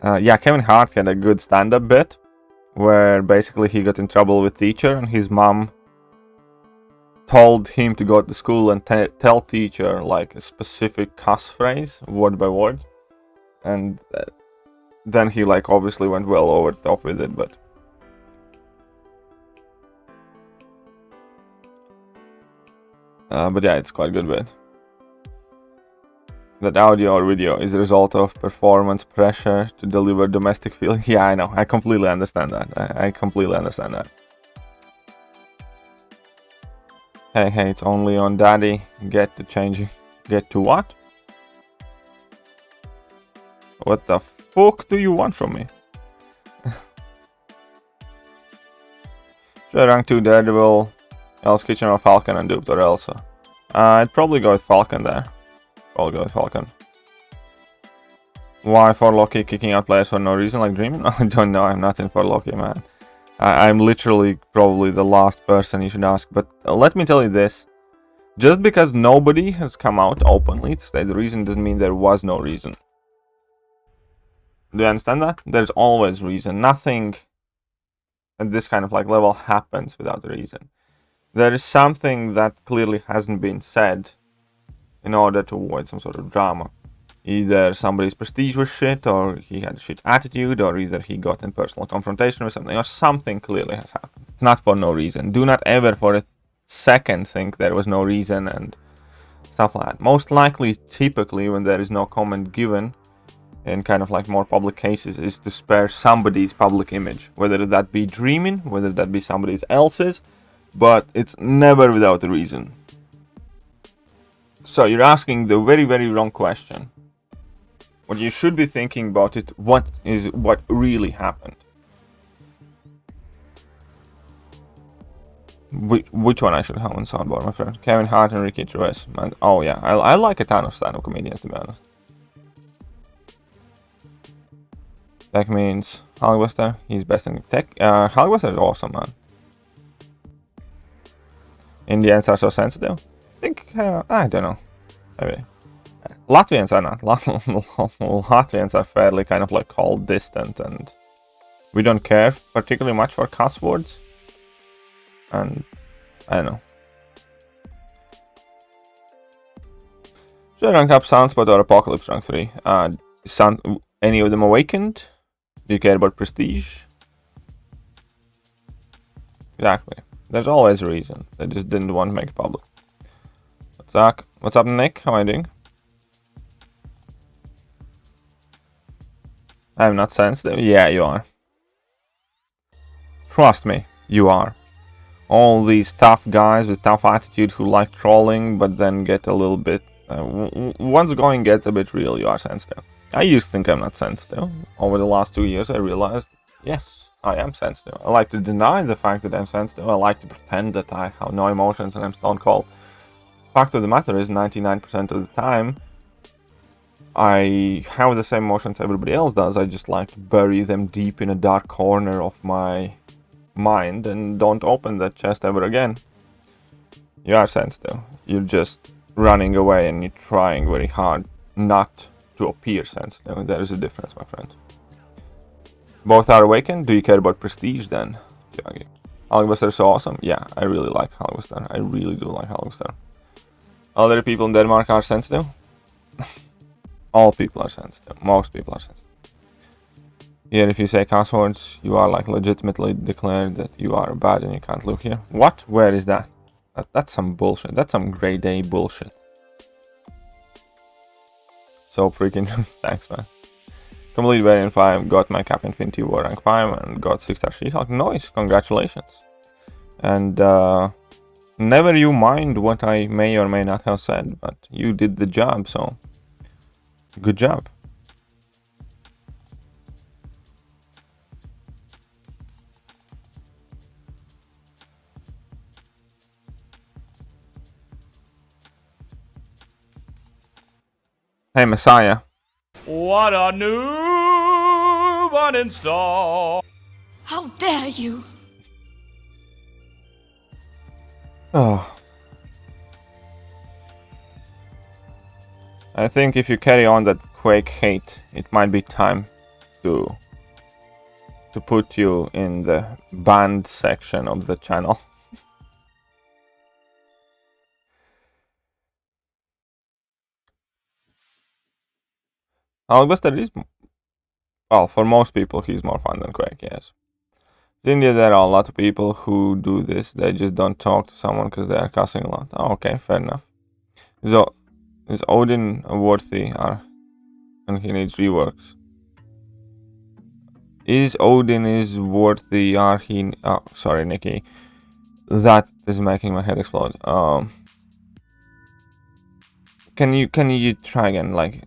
Kevin Hart had a good stand-up bit, where basically he got in trouble with teacher, and his mom told him to go to school and tell teacher like a specific cuss phrase, word by word, and then he like obviously went well over the top with it, but yeah, it's quite a good bit. That audio or video is a result of performance pressure to deliver domestic feeling. Yeah, I know. I completely understand that. I completely understand that. Hey, it's only on daddy. Get to changing. Get to what? What the fuck do you want from me? Should I rank 2 Daredevil, Hell's Kitchen or Falcon and Duped or Elsa? I'd probably go with Falcon there. Probably go with Falcon. Why for Loki kicking out players for no reason like Dreaming? I don't know, I'm not in for Loki, man. I'm literally probably the last person you should ask, but let me tell you this. Just because nobody has come out openly to state the reason doesn't mean there was no reason. Do you understand that? There's always reason. Nothing at this kind of like level happens without a reason. There is something that clearly hasn't been said in order to avoid some sort of drama. Either somebody's prestige was shit, or he had a shit attitude, or either he got in personal confrontation with something, or something clearly has happened. It's not for no reason. Do not ever for a second think there was no reason and stuff like that. Most likely, typically, when there is no comment given in kind of like more public cases, is to spare somebody's public image. Whether that be Dreaming, whether that be somebody else's, but it's never without a reason. So you're asking the very, very wrong question. What you should be thinking about it, what really happened? Which one I should have on soundboard, my friend? Kevin Hart and Ricky Gervais. Man, oh yeah, I like a ton of stand-up comedians, to be honest. Tech means Hulkbuster. He's best in tech. Hulkbuster is awesome, man. Indians are so sensitive. I think, I don't know. Maybe. Latvians are not. Latvians are fairly kind of like cold, distant, and we don't care particularly much for cuss words. And I don't know. Should I rank up Sunspot or Apocalypse rank 3? Any of them Awakened? Do you care about Prestige? Exactly. There's always a reason. They just didn't want to make it public. What's up, Nick? How are you doing? I'm not sensitive. Yeah, you are. Trust me, you are. All these tough guys with tough attitude who like trolling, but then get a little bit... once going gets a bit real, you are sensitive. I used to think I'm not sensitive. Over the last 2 years, I realized, yes, I am sensitive. I like to deny the fact that I'm sensitive. I like to pretend that I have no emotions and I'm stone cold. Fact of the matter is, 99% of the time, I have the same emotions everybody else does. I just like to bury them deep in a dark corner of my mind and don't open that chest ever again. You are sensitive. You're just running away and you're trying very hard not to appear sensitive. There is a difference, my friend. Both are Awakened. Do you care about Prestige then? Hulkbuster is so awesome. Yeah, I really like Hulkbuster. I really do like Hulkbuster. Other people in Denmark are sensitive. All people are sensitive. Most people are sensitive. Here, if you say cuss words, you are like legitimately declared that you are bad and you can't live here. What? Where is that? That's some bullshit. That's some grade A bullshit. So freaking thanks, man. Complete variant 5, got my Cap Infinity War rank 5 and got 6-star She-Hulk. Nice, congratulations. And never you mind what I may or may not have said, but you did the job, so good job. Hey, Messiah. What a noob uninstall! How dare you! Oh. I think if you carry on that Quake hate, it might be time to put you in the banned section of the channel. Hulkbuster is, well, for most people, he's more fun than Quake, yes. In India, there are a lot of people who do this. They just don't talk to someone because they are cussing a lot. Oh, okay, fair enough. So, is Odin worthy? And he needs reworks. Is Odin is worthy? Are he? Oh, sorry, Nikki. That is making my head explode. Can you try again? Like,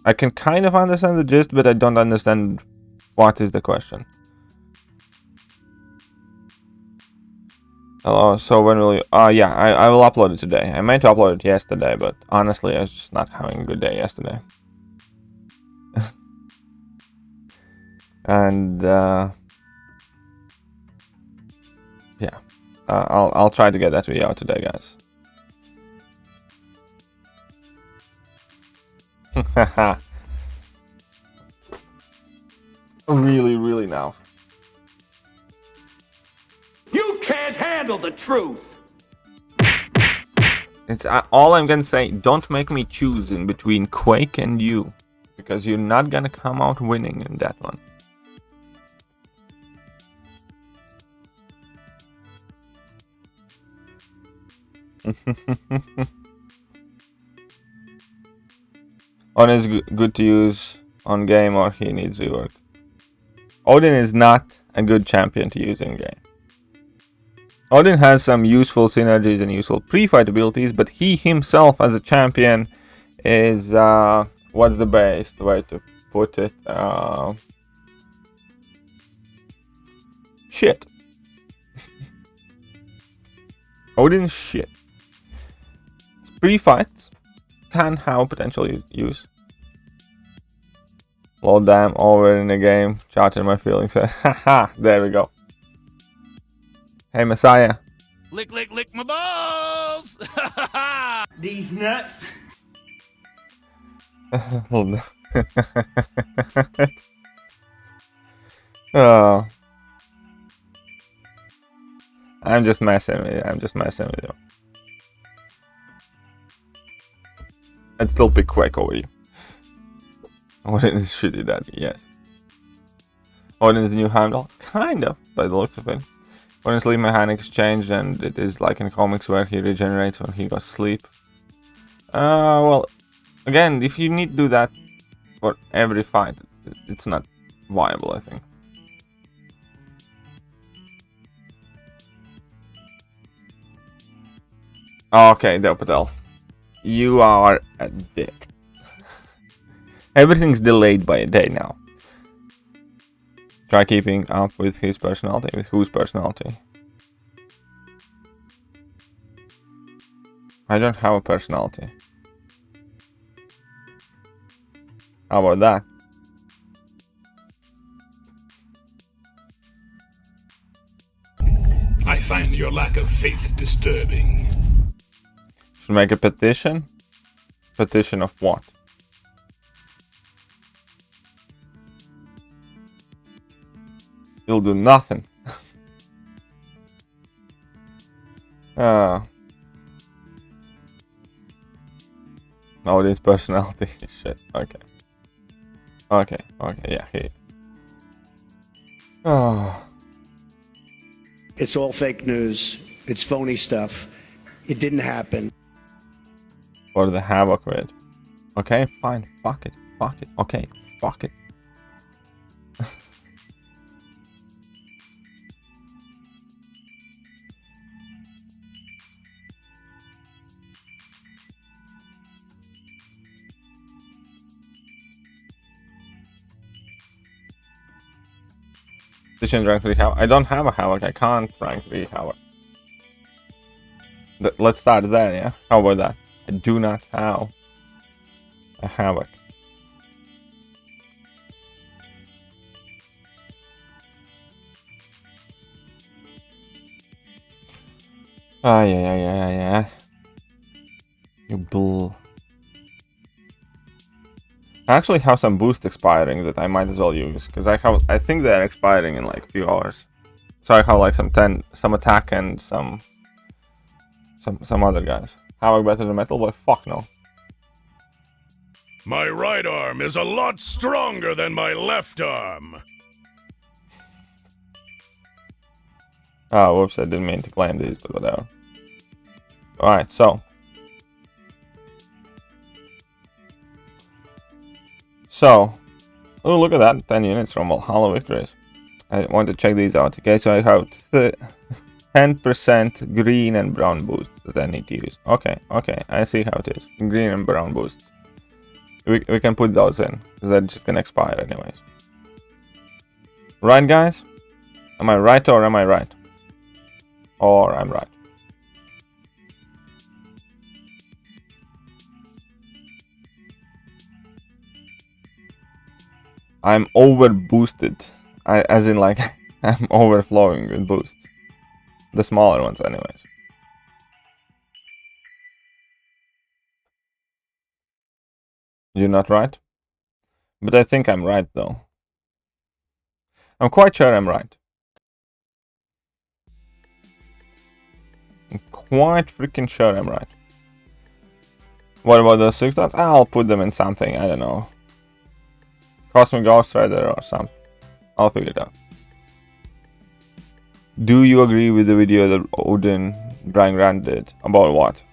I can kind of understand the gist, but I don't understand what is the question. Hello. So when will you? Yeah, I will upload it today. I meant to upload it yesterday, but honestly, I was just not having a good day yesterday. And yeah, I'll try to get that video out today, guys. Really now. You can't handle the truth. It's all I'm gonna say. Don't make me choose in between Quake and you, because you're not gonna come out winning in that one. Odin is good to use on game, or he needs rework. Odin is not a good champion to use in game. Odin has some useful synergies and useful pre-fight abilities, but he himself as a champion is what's the best way to put it? Shit. Odin's shit. Pre-fights can have potential use. Well, damn, over in the game. Charted my feelings. Haha, there we go. Hey, Messiah. Lick my balls. These nuts. Oh. I'm just messing with you. I'd still pick Quake over you. Odin is shitty daddy, yes. Odin's new handle? Kind of, by the looks of it. Odin's sleep mechanics changed, and it is like in comics where he regenerates when he goes sleep. Well, again, if you need to do that for every fight, it's not viable, I think. Okay, Patel. You are a dick. Everything's delayed by a day now. Try keeping up with his personality. With whose personality? I don't have a personality. How about that? I find your lack of faith disturbing. Should make a petition? Petition of what? You'll do nothing. Nowadays personality. Shit. Okay. Okay. Yeah. He. Oh. It's all fake news. It's phony stuff. It didn't happen. For the Havoc vid. Okay, fine. Fuck it. Okay, fuck it. Rank 3 Havoc. I don't have a Havoc. I can't rank 3 Havoc. Let's start there, yeah? How about that? I do not have a Havoc. Yeah. You bull. I actually have some boost expiring that I might as well use, because I think they're expiring in like a few hours. So I have like some attack and some other guys. Havoc better than Metal Boy? Fuck no. My right arm is a lot stronger than my left arm. Oh, whoops, I didn't mean to claim these, but whatever. Alright, so. Oh, look at that, 10 units from Valhalla Victories. I want to check these out. Okay, so I have 10% green and brown boosts that I need to use. Okay, I see how it is. Green and brown boosts. We can put those in, because they're just gonna expire anyways. Right, guys? Am I right or am I right? Or I'm right. I'm over boosted. As in, like, I'm overflowing with boosts. The smaller ones, anyways. You're not right? But I think I'm right, though. I'm quite sure I'm right. I'm quite freaking sure I'm right. What about those 6 dots? I'll put them in something, I don't know. Cosmic Ghost Rider or something. I'll figure it out. Do you agree with the video that Odin Brian did? About what?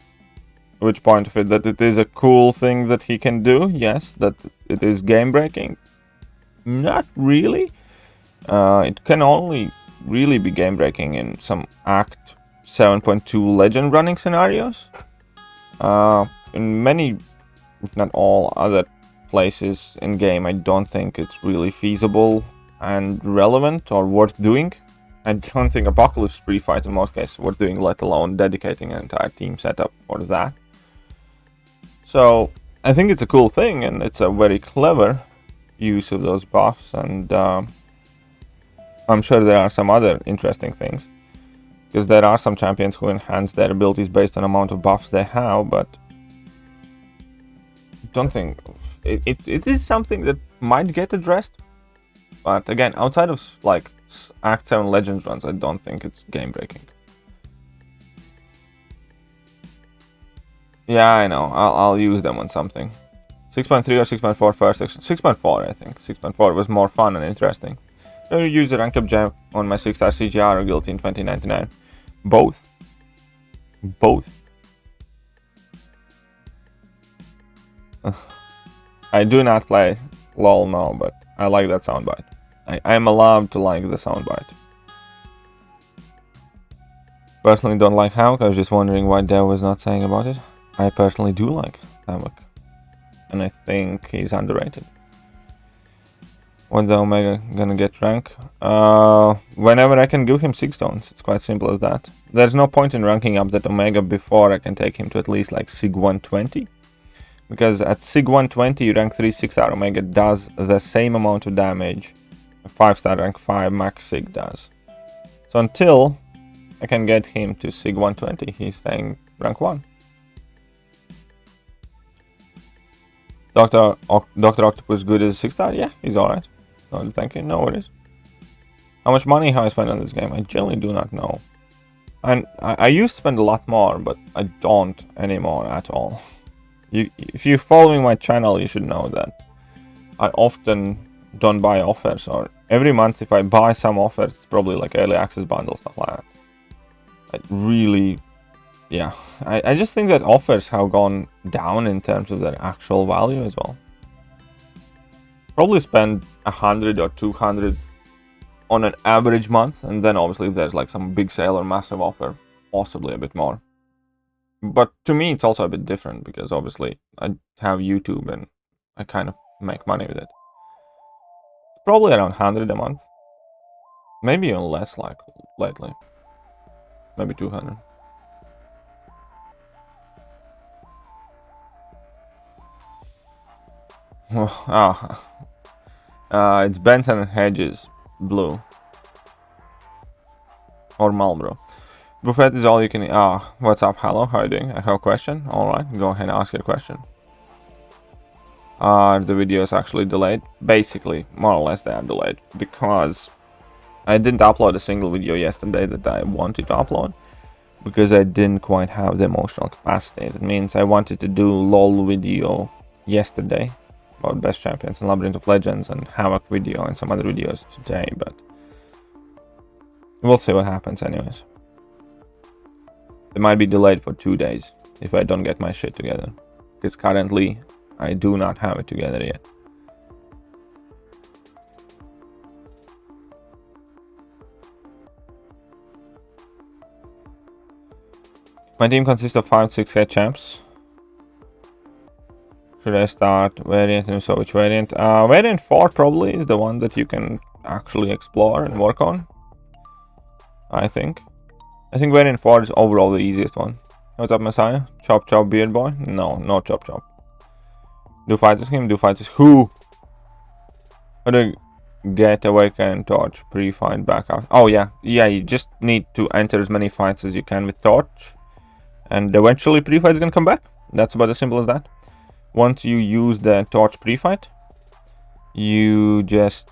Which point of it? That it is a cool thing that he can do? Yes. That it is game breaking? Not really. It can only really be game breaking in some Act 7.2 legend running scenarios. In many, if not all, other places in game, I don't think it's really feasible and relevant or worth doing. I don't think Apocalypse pre-fight in most cases worth doing, let alone dedicating an entire team setup for that. So I think it's a cool thing, and it's a very clever use of those buffs, and I'm sure there are some other interesting things, because there are some champions who enhance their abilities based on the amount of buffs they have, but I don't think it is something that might get addressed. But again, outside of like Act 7 Legends runs, I don't think it's game breaking. Yeah, I know. I'll use them on something. 6.3 or 6.4 first. 6.4, I think. 6.4 was more fun and interesting. So you use a rank up gem on my 6-star CGR or guilty in 2099. Both. I do not play LOL now, but I like that soundbite. I am allowed to like the soundbite. Personally don't like Havoc. I was just wondering why Dev was not saying about it. I personally do like Havoc, and I think he's underrated. When the Omega gonna get rank? Whenever I can give him 6 stones. It's quite simple as that. There's no point in ranking up that Omega before I can take him to at least like Sig 120. Because at Sig 120, you rank 3 6-star Omega does the same amount of damage a 5-star rank 5 max Sig does. So until I can get him to Sig 120, he's staying rank 1. Dr. Octopus good as a 6-star? Yeah, he's alright. No, thank you, no worries. How much money have I spent on this game? I generally do not know. And I used to spend a lot more, but I don't anymore at all. If you're following my channel, you should know that I often don't buy offers, or every month if I buy some offers, it's probably like early access bundle, stuff like that. I really, yeah, I just think that offers have gone down in terms of their actual value as well. Probably spend 100 or 200 on an average month, and then obviously if there's like some big sale or massive offer, possibly a bit more. But to me, it's also a bit different, because obviously I have YouTube and I kind of make money with it. Probably around 100 a month. Maybe even less, like lately. Maybe 200. It's Benson and Hedges blue. Or Marlboro. Buffet is all you can eat. What's up? Hello, how are you doing? I have a question. Alright, go ahead and ask your question. Are the videos actually delayed? Basically, more or less they are delayed, because I didn't upload a single video yesterday that I wanted to upload, because I didn't quite have the emotional capacity. That means I wanted to do LOL video yesterday, about best champions and Labyrinth of Legends and Havoc video and some other videos today, but we'll see what happens anyways. It might be delayed for 2 days if I don't get my shit together, because currently I do not have it together yet. My team consists of 5-6 head champs. Should I start variant and so which variant? Variant 4 probably is the one that you can actually explore and work on. I think variant 4 is overall the easiest one. What's up, Messiah? Chop chop beard boy? No, no chop chop. Do fighters him? Do fighters who? How do I get awaken torch pre-fight back out? Oh yeah, you just need to enter as many fights as you can with torch, and eventually pre-fight is gonna come back. That's about as simple as that. Once you use the torch pre-fight, you just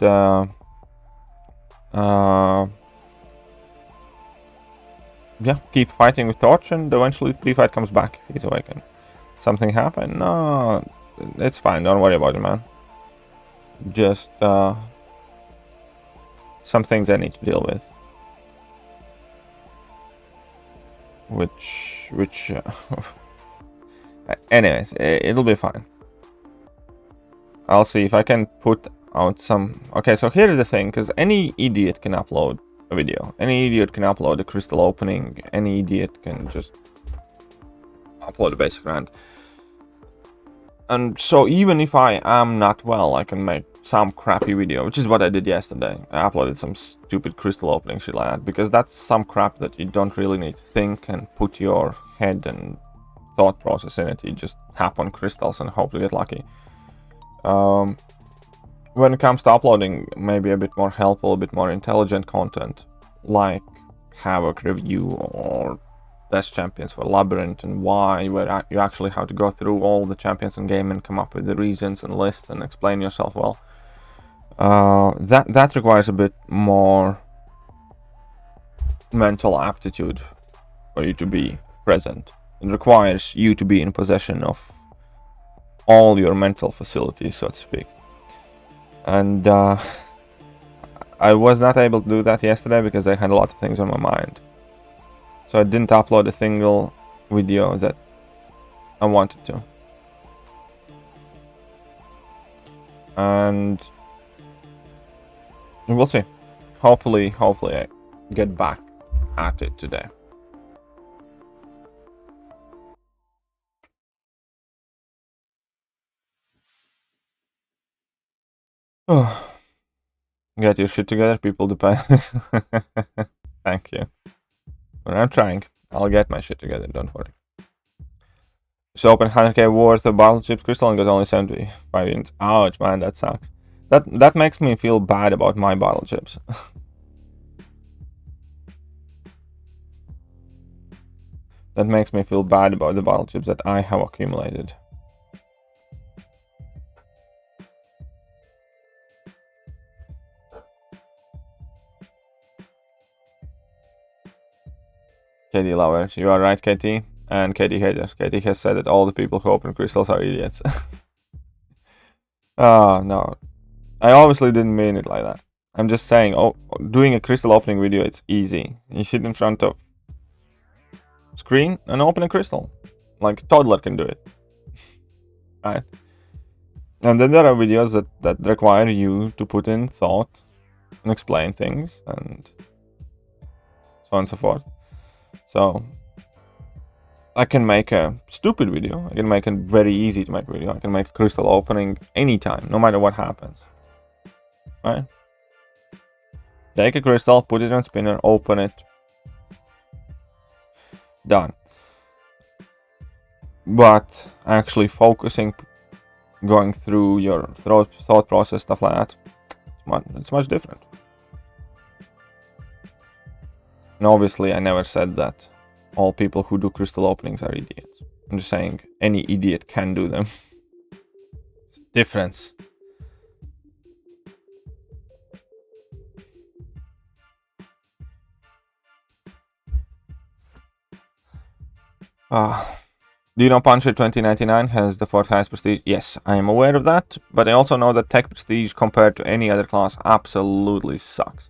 keep fighting with torch, and eventually pre-fight comes back if he's awakened. Something happened? No, it's fine. Don't worry about it, man. Just some things I need to deal with. Which anyways, it'll be fine. I'll see if I can put out some... Okay, so here's the thing, because any idiot can upload a video. Any idiot can upload a crystal opening. Any idiot can just upload a basic rant. And so even if I am not well, I can make some crappy video, which is what I did yesterday. I uploaded some stupid crystal opening shit like that, because that's some crap that you don't really need to think and put your head and thought process in it. You just tap on crystals and hope to get lucky. When it comes to uploading maybe a bit more helpful, a bit more intelligent content, like Havoc review or best champions for Labyrinth and why, where you actually have to go through all the champions in game and come up with the reasons and lists and explain yourself well. That requires a bit more mental aptitude for you to be present. It requires you to be in possession of all your mental facilities, so to speak. And I was not able to do that yesterday because I had a lot of things on my mind. So I didn't upload a single video that I wanted to. And we'll see. Hopefully I get back at it today. Oh. Get your shit together, people depend. Thank you. But I'm trying. I'll get my shit together, don't worry. So open 100k worth of battle chips crystal and got only 75 units. Ouch, man, that sucks. That makes me feel bad about my battle chips. That makes me feel bad about the battle chips that I have accumulated. KD lovers, you are right, KT, and KT haters. KT has said that all the people who open crystals are idiots. Oh, no. I obviously didn't mean it like that. I'm just saying, doing a crystal opening video, it's easy. You sit in front of screen and open a crystal. Like a toddler can do it. Right? And then there are videos that require you to put in thought and explain things and so on and so forth. So I can make a stupid video. I can make a very easy to make video. I can make a crystal opening anytime, no matter what happens. Right? Take a crystal, put it on spinner, open it. Done. But actually focusing, going through your thought process, stuff like that, it's much different. And obviously, I never said that all people who do crystal openings are idiots. I'm just saying any idiot can do them. It's a difference. Do you know Punisher 2099 has the 4th highest prestige? Yes, I am aware of that, but I also know that tech prestige compared to any other class absolutely sucks.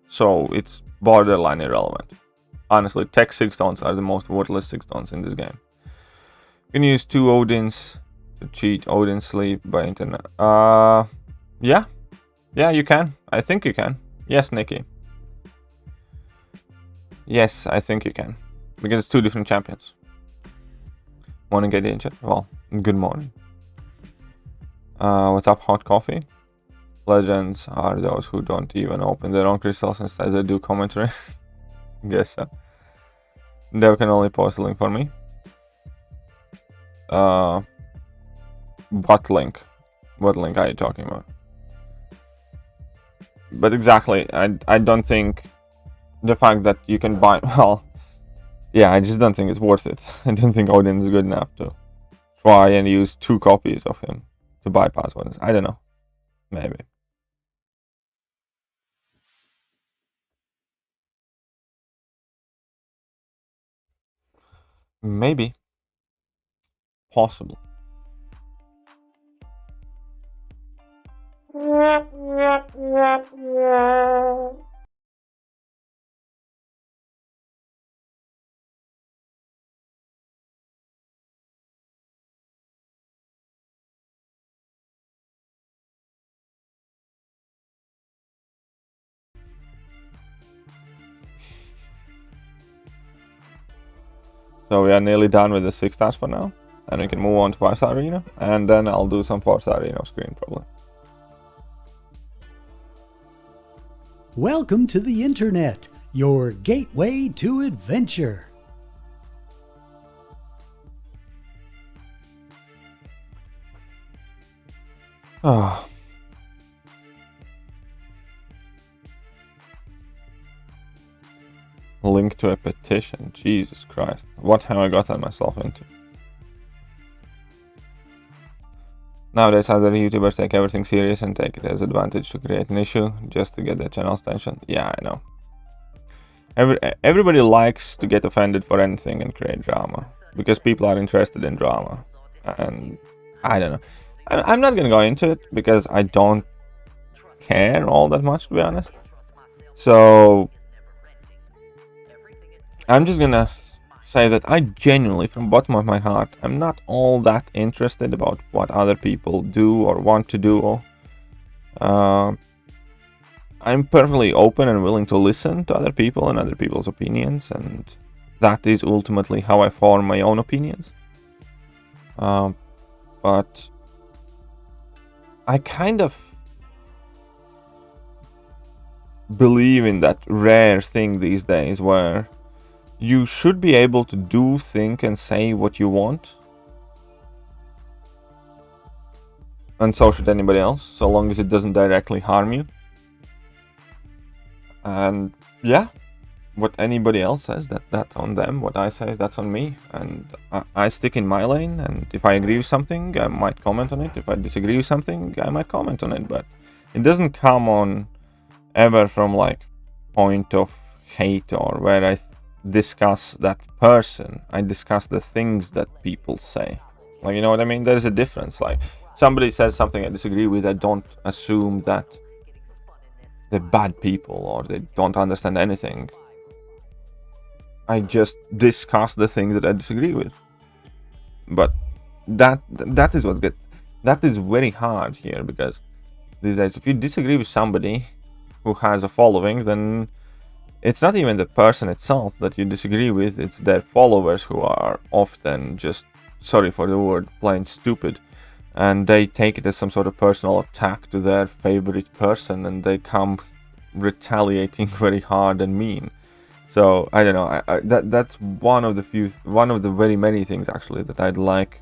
So it's borderline irrelevant. Honestly, tech 6 stones are the most worthless 6 stones in this game. You can use 2 Odins to cheat Odin sleep by internet. Yeah. Yeah, you can. I think you can. Yes, Nikki. Yes, I think you can. Because it's 2 different champions. Morning, get injured. Well, good morning. What's up, hot coffee? Legends are those who don't even open their own crystals, instead they do commentary. Guess so. Dev can only post a link for me. What link? What link are you talking about? But exactly, I don't think the fact that you can buy, well, yeah, I just don't think it's worth it. I don't think Odin is good enough to try and use 2 copies of him to bypass Odin. I don't know. Maybe. Maybe. Possible. So we are nearly done with the 6 task for now. And we can move on to 5-star arena. And then I'll do some 4-star arena off screen probably. Welcome to the internet, your gateway to adventure. Oh. Link to a petition. Jesus Christ. What have I gotten myself into? Nowadays, other YouTubers take everything serious and take it as advantage to create an issue just to get their channel's attention. Yeah, I know. Everybody likes to get offended for anything and create drama. Because people are interested in drama. And I don't know. I'm not gonna go into it because I don't care all that much, to be honest. So I'm just gonna say that I genuinely, from the bottom of my heart, I'm not all that interested about what other people do or want to do. I'm perfectly open and willing to listen to other people and other people's opinions, and that is ultimately how I form my own opinions. But I kind of believe in that rare thing these days where you should be able to do, think, and say what you want. And so should anybody else, so long as it doesn't directly harm you. And yeah, what anybody else says, that's on them. What I say, that's on me. And I stick in my lane, and if I agree with something, I might comment on it. If I disagree with something, I might comment on it. But it doesn't come on ever from like point of hate or where I discuss that person. I discuss the things that people say. Like, you know what I mean? There's a difference. Like, somebody says something I disagree with, I don't assume that they're bad people or they don't understand anything. I just discuss the things that I disagree with. But that is what's good. That is very hard here, because these days, if you disagree with somebody who has a following, then it's not even the person itself that you disagree with, it's their followers who are often just, sorry for the word, plain stupid. And they take it as some sort of personal attack to their favorite person, and they come retaliating very hard and mean. So I don't know. That's one of the very many things actually that I'd like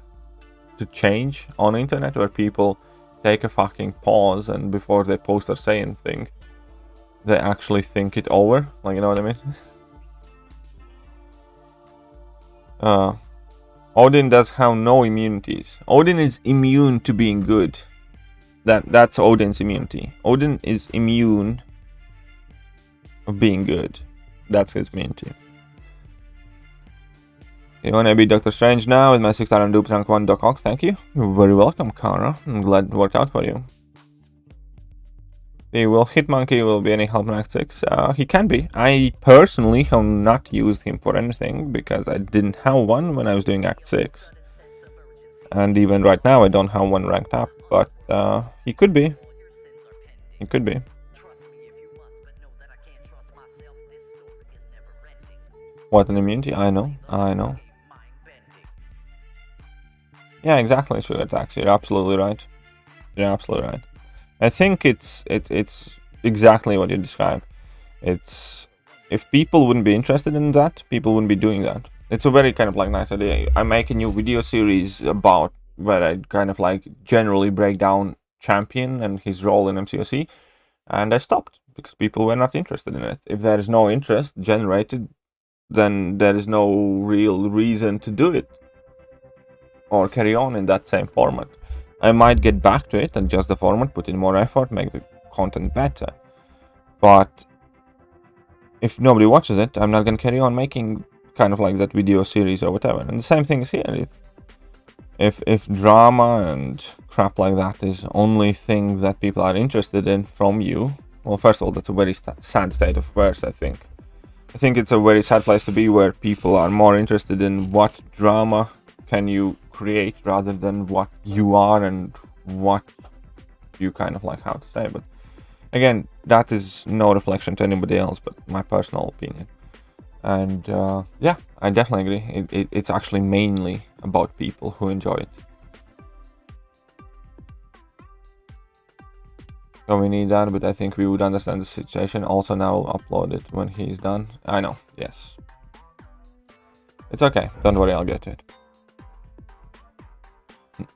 to change on the internet, where people take a fucking pause and before they post or say anything, they actually think it over. Like, you know what I mean? Odin does have no immunities. Odin is immune to being good. That's Odin's immunity. Odin is immune of being good. That's his immunity. You wanna be Doctor Strange now with my 6-star and dupe rank 1 Doc Ock? Thank you. You're very welcome, Kara. I'm glad it worked out for you. Will Hitmonkey will be any help in Act 6? He can be. I personally have not used him for anything because I didn't have one when I was doing Act 6. And even right now I don't have one ranked up, but he could be. He could be. What an immunity, I know. Yeah, exactly, sugar attacks. You're absolutely right. You're absolutely right. I think it's exactly what you described. It's if people wouldn't be interested in that, people wouldn't be doing that. It's a very kind of like nice idea. I make a new video series about where I kind of like generally break down Champion and his role in MCOC, and I stopped because people were not interested in it. If there is no interest generated, then there is no real reason to do it or carry on in that same format. I might get back to it, adjust the format, put in more effort, make the content better. But if nobody watches it, I'm not going to carry on making kind of like that video series or whatever. And the same thing is here. If drama and crap like that is only thing that people are interested in from you, well, first of all, that's a very sad state of affairs, I think. I think it's a very sad place to be, where people are more interested in what drama can you create rather than what you are and what you kind of like how to say. But again, that is no reflection to anybody else but my personal opinion. And yeah, I definitely agree. It's actually mainly about people who enjoy it. So we need that, but I think we would understand the situation. Also now upload it when he's done. I know, yes. It's okay, don't worry, I'll get to it.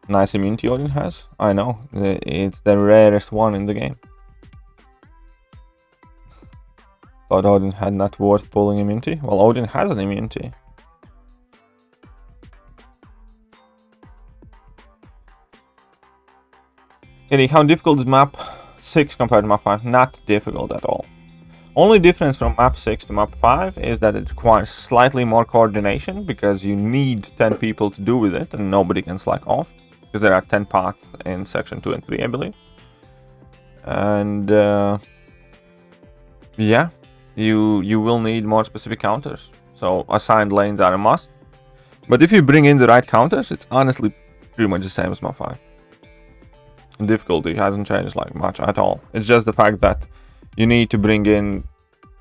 Nice immunity Odin has. I know, it's the rarest one in the game. Thought Odin had not worth pulling immunity. Well, Odin has an immunity. Kitty, how difficult is map 6 compared to map 5? Not difficult at all. Only difference from map 6 to map 5 is that it requires slightly more coordination, because you need 10 people to do with it and nobody can slack off, because there are 10 paths in section 2 and 3, I believe. And yeah, you will need more specific counters. So assigned lanes are a must. But if you bring in the right counters, it's honestly pretty much the same as map 5. Difficulty hasn't changed like much at all. It's just the fact that you need to bring in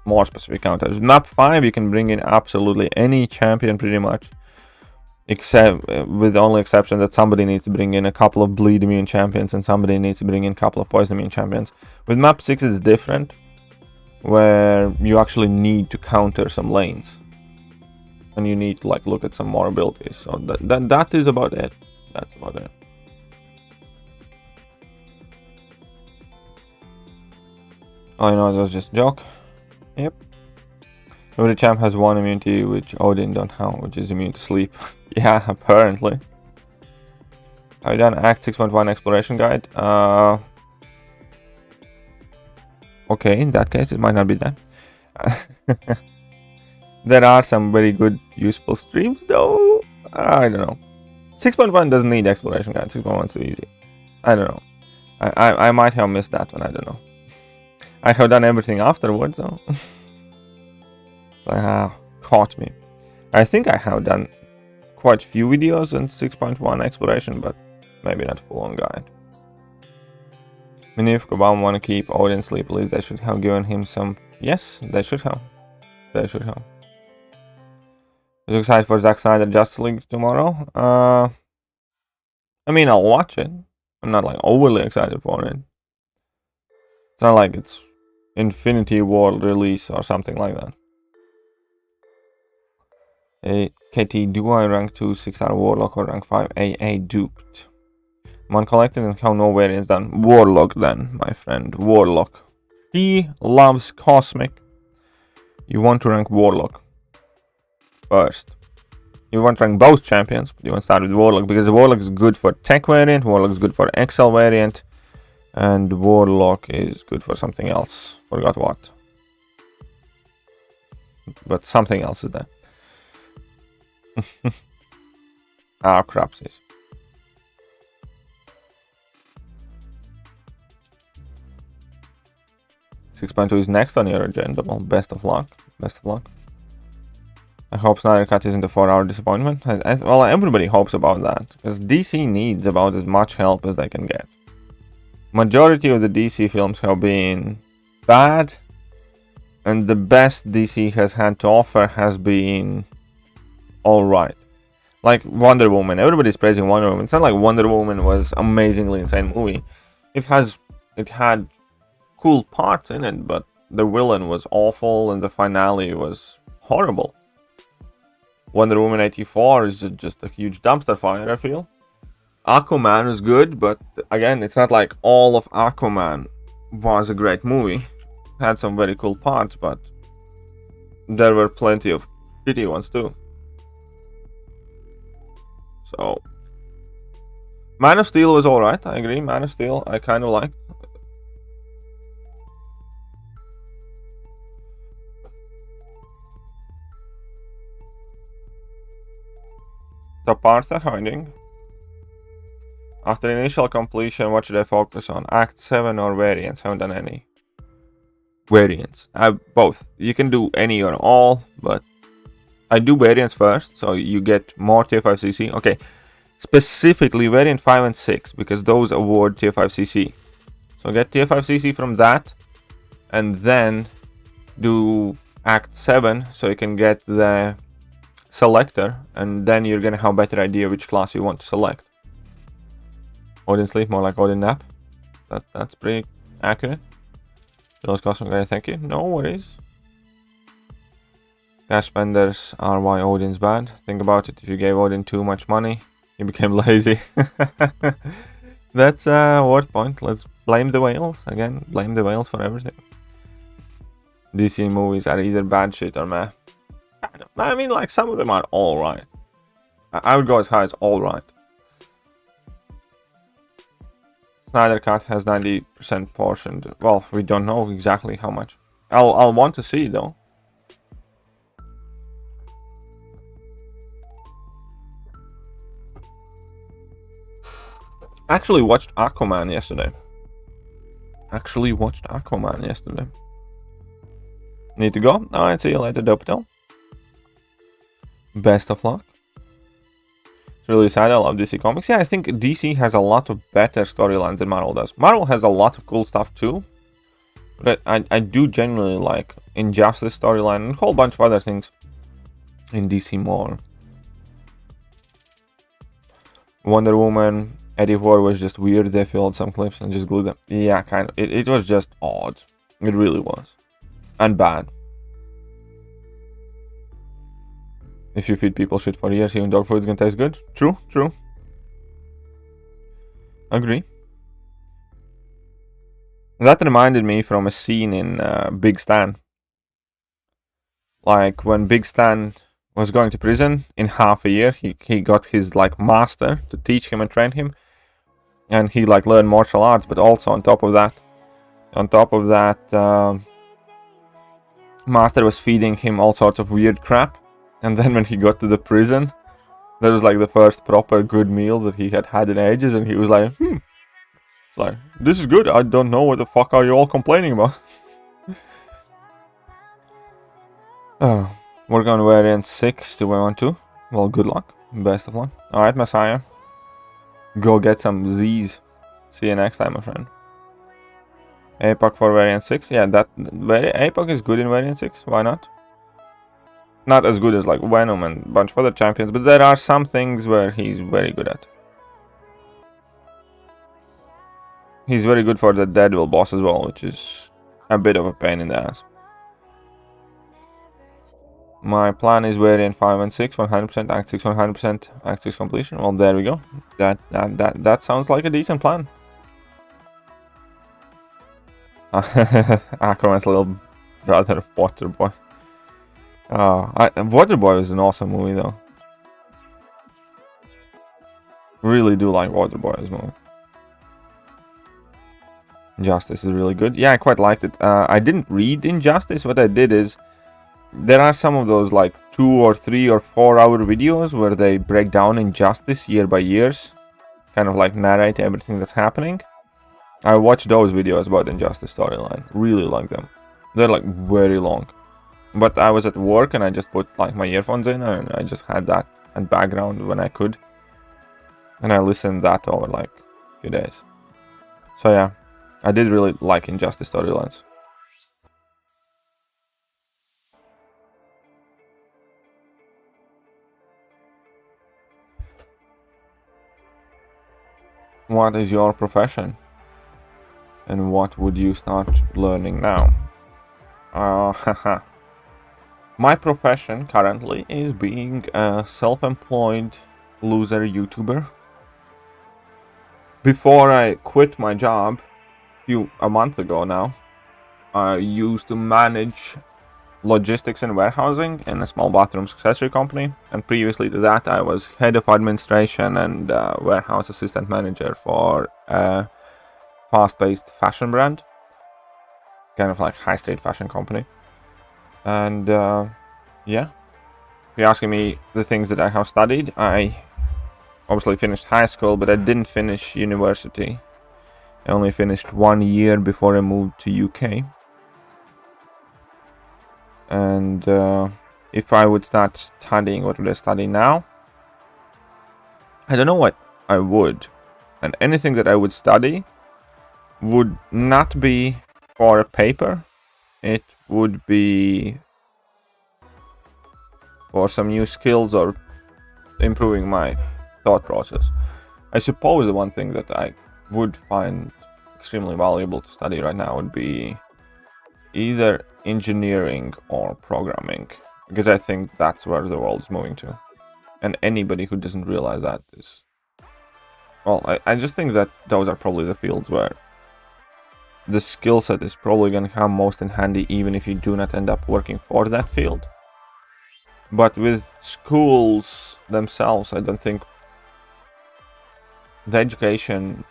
more specific counters. With map 5 you can bring in absolutely any champion pretty much, except with the only exception that somebody needs to bring in a couple of bleed immune champions and somebody needs to bring in a couple of poison immune champions. With map 6 it's different, where you actually need to counter some lanes and you need to like look at some more abilities. So that is about it. That's about it. Oh, no, it was just a joke. Yep. Every champ has one immunity, which Odin don't have, which is immune to sleep. Yeah, apparently. Have you done Act 6.1 Exploration Guide? Okay, in that case, it might not be that. There are some very good, useful streams, though. I don't know. 6.1 doesn't need Exploration Guide. 6.1 is too easy. I don't know. I might have missed that one. I don't know. I have done everything afterwards, though. So, caught me. I think I have done quite a few videos on 6.1 exploration, but maybe not full-on guide. Many if Obama want to keep Odin sleep, at least they should have given him some. Yes, they should have. They should have. Are you excited for Zack Snyder Justice League tomorrow? I mean, I'll watch it. I'm not like overly excited for it. It's not like it's Infinity War release or something like that. Hey, KT, do I rank 2 6-star Warlock or rank 5 AA duped? I'm uncollected and how no variants done. Warlock then, my friend. Warlock. He loves Cosmic. You want to rank Warlock first. You want to rank both champions, but you want to start with Warlock, because the Warlock is good for Tech variant, Warlock is good for XL variant, and Warlock is good for something else. Forgot what. But something else is there. Ah, crapsies. 6.2 is next on your agenda. Well, best of luck. Best of luck. I hope Snyder Cut isn't a 4-hour disappointment. Well, everybody hopes about that, because DC needs about as much help as they can get. Majority of the DC films have been bad, and the best DC has had to offer has been alright. Like Wonder Woman. Everybody's praising Wonder Woman. It's not like Wonder Woman was amazingly insane movie. It had cool parts in it, but the villain was awful and the finale was horrible. Wonder Woman 84 is just a huge dumpster fire, I feel. Aquaman is good, but again, it's not like all of Aquaman was a great movie. Had some very cool parts, but there were plenty of shitty ones too. So, Man of Steel was alright, I agree. Man of Steel, I kind of liked. The parts are hiding. After initial completion, what should I focus on? Act 7 or variants? Haven't done any. Variants. Both. You can do any or all, but I do variants first, so you get more tier 5 CC. Okay, specifically variant 5 and 6, because those award tier 5 CC. So get tier 5 CC from that, and then do Act 7, so you can get the selector, and then you're gonna have a better idea which class you want to select. Odin Sleep, more like Odin Nap. That's pretty accurate. Those custom guy, thank you. No worries. Cash spenders are why Odin's bad. Think about it, if you gave Odin too much money, he became lazy. That's a worth point. Let's blame the whales. Again, blame the whales for everything. DC movies are either bad shit or meh. I mean, like, some of them are alright. I would go as high as alright. Snyder Cut has 90% portioned. Well, we don't know exactly how much. I'll want to see though. Actually watched Aquaman yesterday. Need to go? Alright, see you later, Dopetel. Best of luck. It's really sad. I love DC Comics. Yeah, I think DC has a lot of better storylines than Marvel does. Marvel has a lot of cool stuff too. But I do genuinely like Injustice storyline and a whole bunch of other things in DC more. Wonder Woman 84 was just weird. They filled some clips and just glued them. Yeah, kind of. It was just odd. It really was. And bad. If you feed people shit for years, even dog food is gonna taste good. True, true. Agree. That reminded me from a scene in Big Stan. Like when Big Stan was going to prison in half a year, he got his like master to teach him and train him, and he like learned martial arts. But also on top of that, master was feeding him all sorts of weird crap. And then when he got to the prison, that was like the first proper good meal that he had in ages, and he was like, like, this is good. I don't know what the fuck are you all complaining about. Oh, we're on variant 6 to variant 2. Well, good luck. Best of luck. Alright, Messiah. Go get some Z's. See you next time, my friend. APOC for variant 6. Yeah, APOC is good in variant 6. Why not? Not as good as like Venom and a bunch of other champions, but there are some things where he's very good at. He's very good for the Deadpool boss as well, which is a bit of a pain in the ass. My plan is variant 5 and 6, 100%, Act 6, 100%, Act 6 completion. Well, there we go. That sounds like a decent plan. Aquaman's little brother, Waterboy. Waterboy is an awesome movie though. Really do like Waterboy as movie. Injustice is really good. Yeah, I quite liked it. I didn't read Injustice. What I did is, there are some of those like 2 or 3 or 4 hour videos where they break down Injustice year by years, kind of like narrate everything that's happening. I watched those videos about Injustice storyline. Really like them. They're like very long. But I was at work and I just put like my earphones in and I just had that in background when I could. And I listened that over like a few days. So yeah, I did really like Injustice storylines. What is your profession? And what would you start learning now? My profession currently is being a self-employed loser YouTuber. Before I quit my job a month ago now, I used to manage logistics and warehousing in a small bathroom accessory company, and previously to that I was head of administration and warehouse assistant manager for a fast-paced fashion brand, kind of like high street fashion company. And yeah, if you're asking me the things that I have studied, I obviously finished high school, but I didn't finish university. I only finished 1 year before I moved to UK. And if I would start studying, what would I study now? I don't know what I would. And anything that I would study would not be for a paper. It would be for some new skills or improving my thought process. I suppose the one thing that I would find extremely valuable to study right now would be either engineering or programming, because I think that's where the world is moving to. And anybody who doesn't realize that is, well, I just think that those are probably the fields where the skill set is probably going to come most in handy, even if you do not end up working for that field. But with schools themselves, I don't think the education,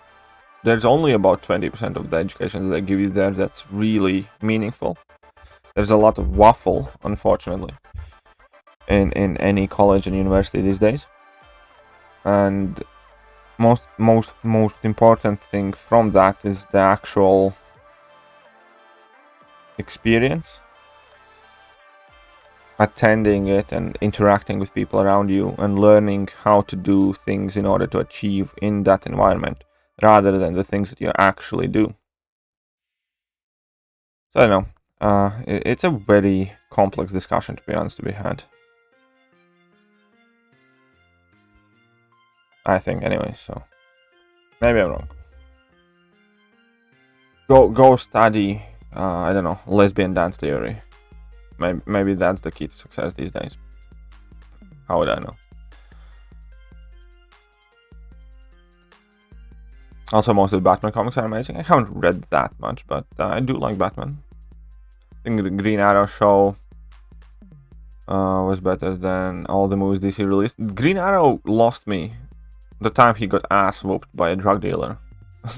there's only about 20% of the education that they give you there that's really meaningful. There's a lot of waffle, unfortunately, in any college and university these days. And most important thing from that is the actual experience, attending it and interacting with people around you and learning how to do things in order to achieve in that environment, rather than the things that you actually do. So I don't know. It's a very complex discussion, to be honest, to be had. I think, anyway. So maybe I'm wrong. Go study. I don't know, lesbian dance theory. Maybe that's the key to success these days. How would I know? Also, most of the Batman comics are amazing. I haven't read that much, but I do like Batman. I think the Green Arrow show was better than all the movies DC released. Green Arrow lost me the time he got ass whooped by a drug dealer.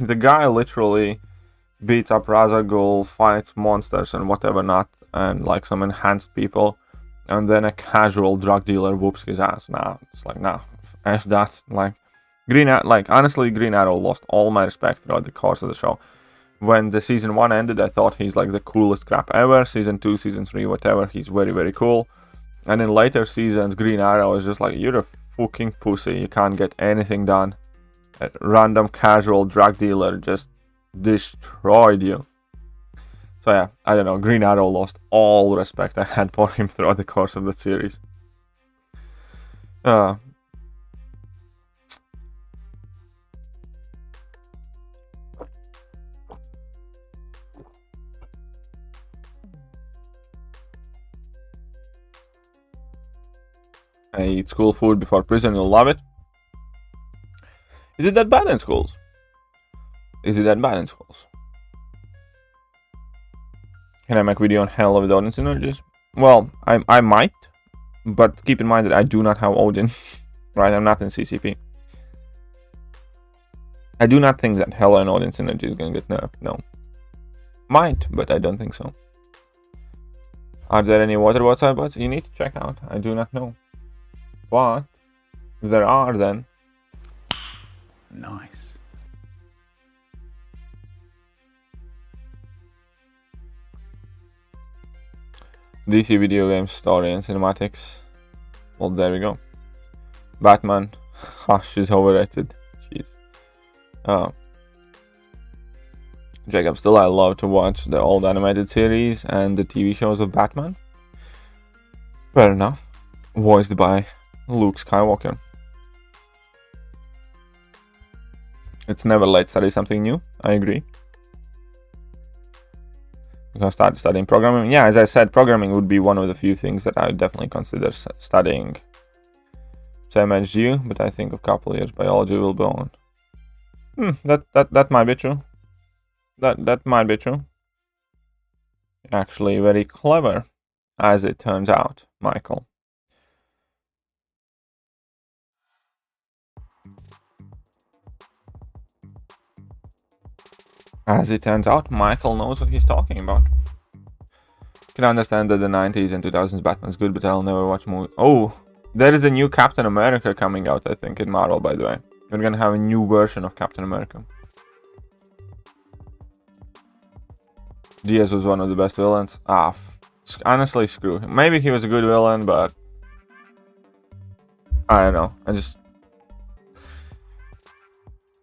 The guy literally beats up Ra's al Ghul, fights monsters and whatever not, and like some enhanced people, and then a casual drug dealer whoops his ass. Nah, it's like, nah, F that. Like, honestly, Green Arrow lost all my respect throughout the course of the show. When the season 1 ended, I thought he's like the coolest crap ever. Season 2, season 3, whatever, he's very, very cool. And in later seasons, Green Arrow is just like, you're a fucking pussy, you can't get anything done. A random casual drug dealer just destroyed you. So yeah, I don't know, Green Arrow lost all respect I had for him throughout the course of the series. I eat school food before prison, you'll love it. Is it that bad in schools? Is it that bad in schools? Can I make a video on Hell with Odin synergies? Well, I might, but keep in mind that I do not have Odin, right? I'm not in CCP. I do not think that Hell and Odin synergy is going to get nerfed, no. Might, but I don't think so. Are there any water bots bots? You need to check out. I do not know. But if there are, then Nice. DC video games, story and cinematics. Well, there we go. Batman. Hush is overrated. Jeez. Jacob, still I love to watch the old animated series and the TV shows of Batman. Fair enough. Voiced by Luke Skywalker. It's never late to study something new. I agree. You can start studying programming. Yeah, as I said, programming would be one of the few things that I would definitely consider studying. Same as you, but I think a couple of years biology will be on. That might be true. That might be true. Actually, very clever, as it turns out, Michael. As it turns out, Michael knows what he's talking about. Can understand that the 90s and 2000s Batman's good, but I'll never watch movie. Oh, there is a new Captain America coming out, I think, in Marvel, by the way. We're gonna have a new version of Captain America. Diaz was one of the best villains. Honestly, screw him. Maybe he was a good villain, but I don't know. I just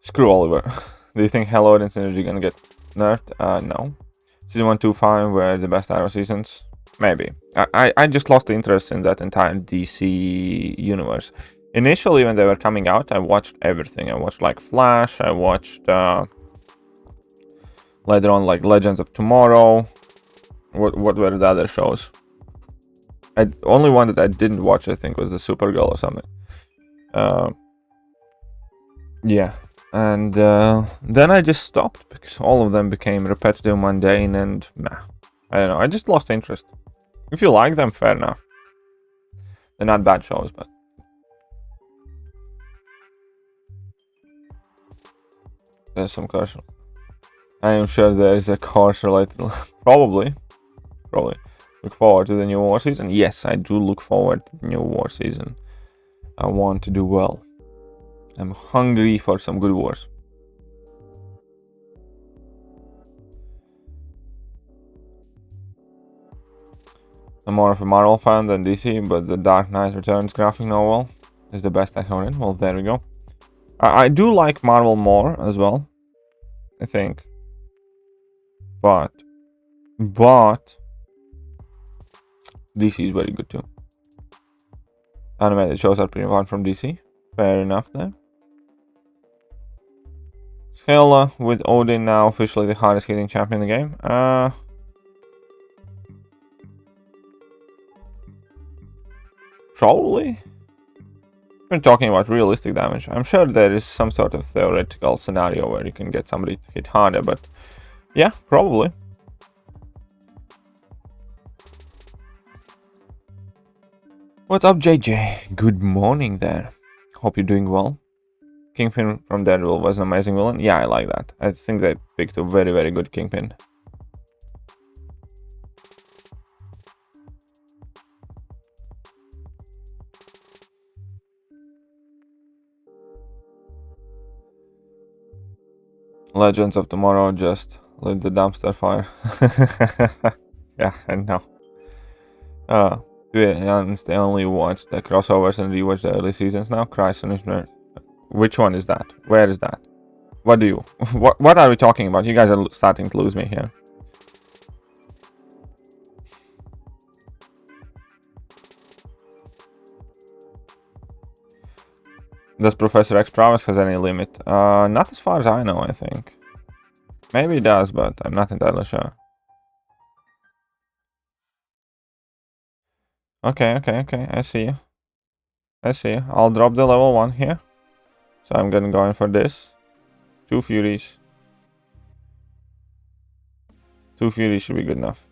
screw Oliver. Do you think Hello and Synergy gonna get nerfed? No. Season 1, 2, 5 were the best Arrow seasons. Maybe. I just lost the interest in that entire DC universe. Initially, when they were coming out, I watched everything. I watched like Flash. I watched later on like Legends of Tomorrow. What were the other shows? Only one that I didn't watch, I think, was the Supergirl or something. Yeah. And then I just stopped because all of them became repetitive, mundane, and nah. I don't know. I just lost interest. If you like them, fair enough. They're not bad shows, but there's some course. I am sure there is a course related. Probably. Look forward to the new war season. Yes, I do look forward to the new war season. I want to do well. I'm hungry for some good wars. I'm more of a Marvel fan than DC, but the Dark Knight Returns graphic novel is the best I heard in. Well, there we go. I do like Marvel more as well, I think. But DC is very good too. Animated shows are pretty fun from DC. Fair enough there. Scala with Odin now officially the hardest hitting champion in the game. Probably. We're talking about realistic damage. I'm sure there is some sort of theoretical scenario where you can get somebody to hit harder, but yeah, probably. What's up, JJ? Good morning there. Hope you're doing well. Kingpin from Daredevil was an amazing villain. Yeah, I like that. I think they picked a very, very good Kingpin. Legends of Tomorrow just lit the dumpster fire. Yeah, I know. They only watch the crossovers and rewatch the early seasons now. Christ, which one is that? Where is that? What do you? What are we talking about? You guys are starting to lose me here. Does Professor X prowess has any limit? Not as far as I know, I think. Maybe it does, but I'm not entirely sure. Okay. I see you. I'll drop the level 1 here. So I'm gonna go in for this. 2 Furies. 2 Furies should be good enough.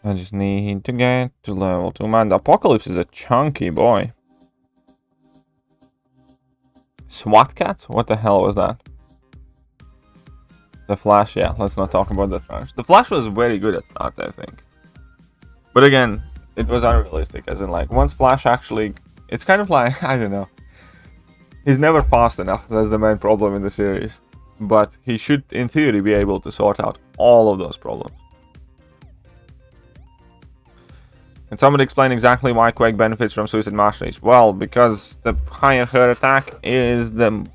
I just need to get to level 2. Man, the Apocalypse is a chunky boy. SWAT cats? What the hell was that? The Flash, yeah, let's not talk about the Flash. The Flash was very good at start, I think. But again, it was unrealistic, as in, like, once Flash actually... It's kind of like, I don't know. He's never fast enough, that's the main problem in the series. But he should, in theory, be able to sort out all of those problems. Can somebody explain exactly why Quake benefits from Suicide Masteries? Well, because the higher her attack is, the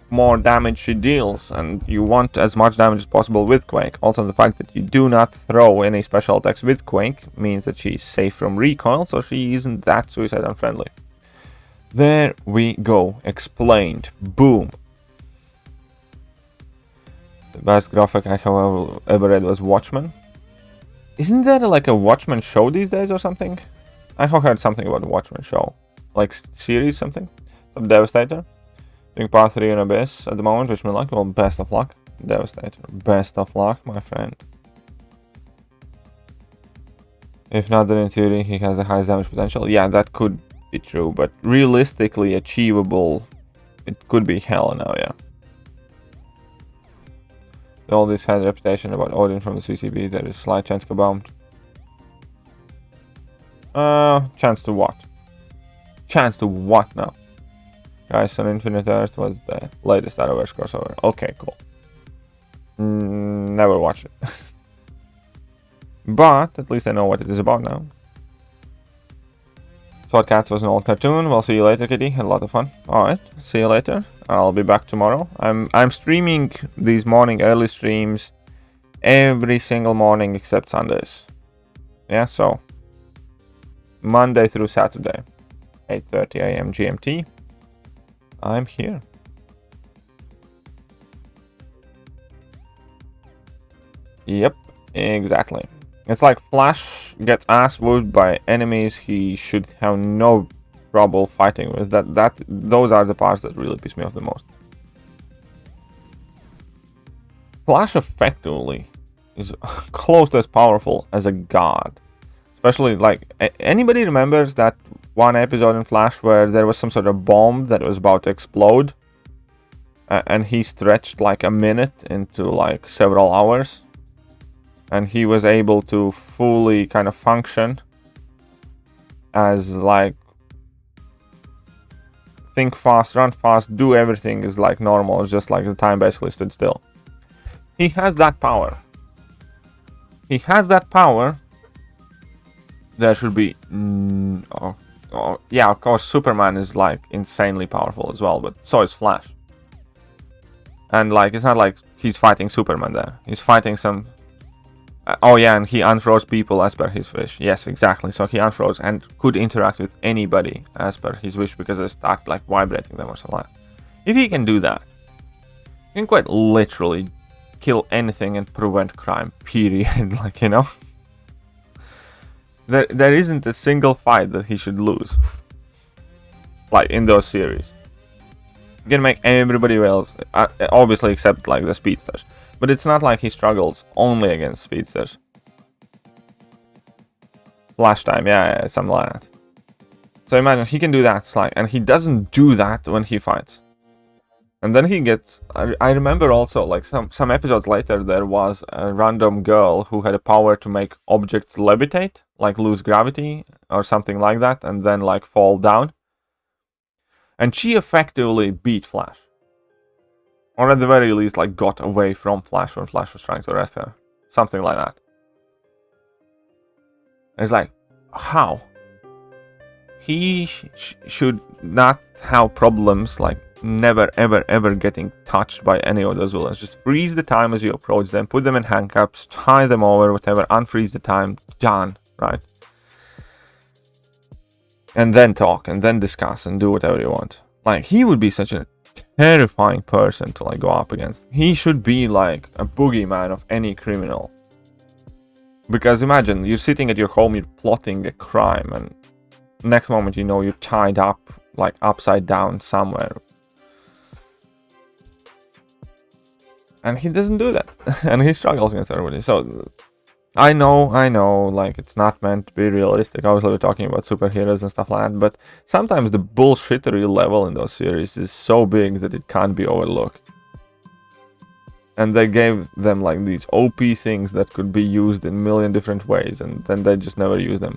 more damage she deals, and you want as much damage as possible with Quake. Also, the fact that you do not throw any special attacks with Quake means that she's safe from recoil, so she isn't that suicide unfriendly. There we go. Explained. Boom. The best graphic I have ever read was Watchmen. Isn't there like a Watchmen show these days or something? I have heard something about the Watchmen show. Like series something? Some Devastator. Doing part 3 in Abyss at the moment, wish me luck. Well, best of luck. Devastator. Best of luck, my friend. If not, then in theory he has the highest damage potential. Yeah, that could be true, but realistically achievable, it could be hell now, yeah. All this had a reputation about Odin from the CCB. There is slight chance kaboom. Chance to what? Chance to what now? Guys, on Infinite Earth was the latest Arrowverse crossover. Okay, cool. Never watched it. But at least I know what it is about now. SWAT Cats was an old cartoon. We'll see you later, Kitty. Had a lot of fun. Alright, see you later. I'll be back tomorrow. I'm streaming these morning early streams every single morning except Sundays. Yeah, so Monday through Saturday, 8:30 AM GMT. I'm here. Yep, exactly. It's like Flash gets ass whooped by enemies he should have no trouble fighting with. Those are the parts that really piss me off the most. Flash effectively is close to as powerful as a god. Especially, like, anybody remembers that one episode in Flash where there was some sort of bomb that was about to explode? And he stretched like a minute into like several hours. And he was able to fully kind of function as like think fast, run fast, do everything is like normal. It's just like the time basically stood still. He has that power. He has that power. There should be... yeah, of course, Superman is like insanely powerful as well, but so is Flash. And like, it's not like he's fighting Superman there. He's fighting some... oh yeah, and he unfroze people as per his wish. Yes, exactly. So he unfroze and could interact with anybody as per his wish because they start like vibrating them or something like that. If he can do that, he can quite literally kill anything and prevent crime, period. Like, you know? There isn't a single fight that he should lose. Like, in those series. You can make everybody else, obviously except like the speedsters. But it's not like he struggles only against speedsters. Flash time, yeah, something like that. So imagine, he can do that, like, and he doesn't do that when he fights. And then he gets... I remember also, like, some episodes later, there was a random girl who had a power to make objects levitate, like lose gravity or something like that, and then, like, fall down. And she effectively beat Flash. Or at the very least, like, got away from Flash when Flash was trying to arrest her. Something like that. And it's like, how? He should not have problems, like, never, ever, ever getting touched by any of those villains. Just freeze the time as you approach them, put them in handcuffs, tie them over, whatever, unfreeze the time, done, right? And then talk, and then discuss, and do whatever you want. Like, he would be such a terrifying person to, like, go up against. He should be, like, a boogeyman of any criminal. Because imagine, you're sitting at your home, you're plotting a crime, and next moment, you know, you're tied up, like, upside down somewhere. And he doesn't do that. And he struggles against everybody. So, I know, like, it's not meant to be realistic. Obviously, we're talking about superheroes and stuff like that. But sometimes the bullshittery level in those series is so big that it can't be overlooked. And they gave them like these OP things that could be used in a million different ways, and then they just never use them.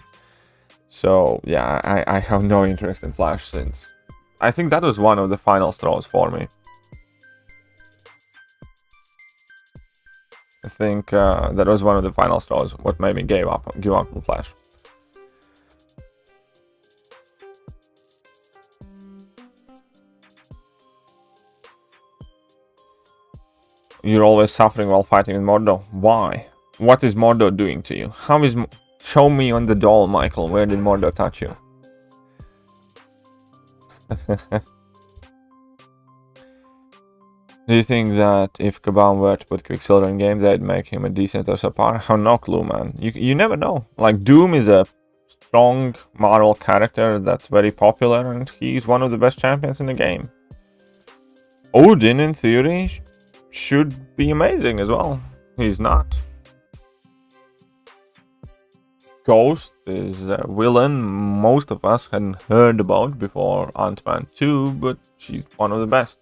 So yeah, I have no interest in Flash since. I think that was one of the final straws for me. I think that was one of the final straws, what made me give up on Flash. You're always suffering while fighting in Mordor. Why? What is Mordor doing to you? How is... Show me on the doll, Michael. Where did Mordor touch you? Do you think that if Kabam were to put Quicksilver in game, they'd make him a decent or subpar? I have no clue, man. You never know. Like, Doom is a strong Marvel character that's very popular, and he's one of the best champions in the game. Odin, in theory, should be amazing as well. He's not. Ghost is a villain most of us hadn't heard about before Ant-Man 2, but she's one of the best.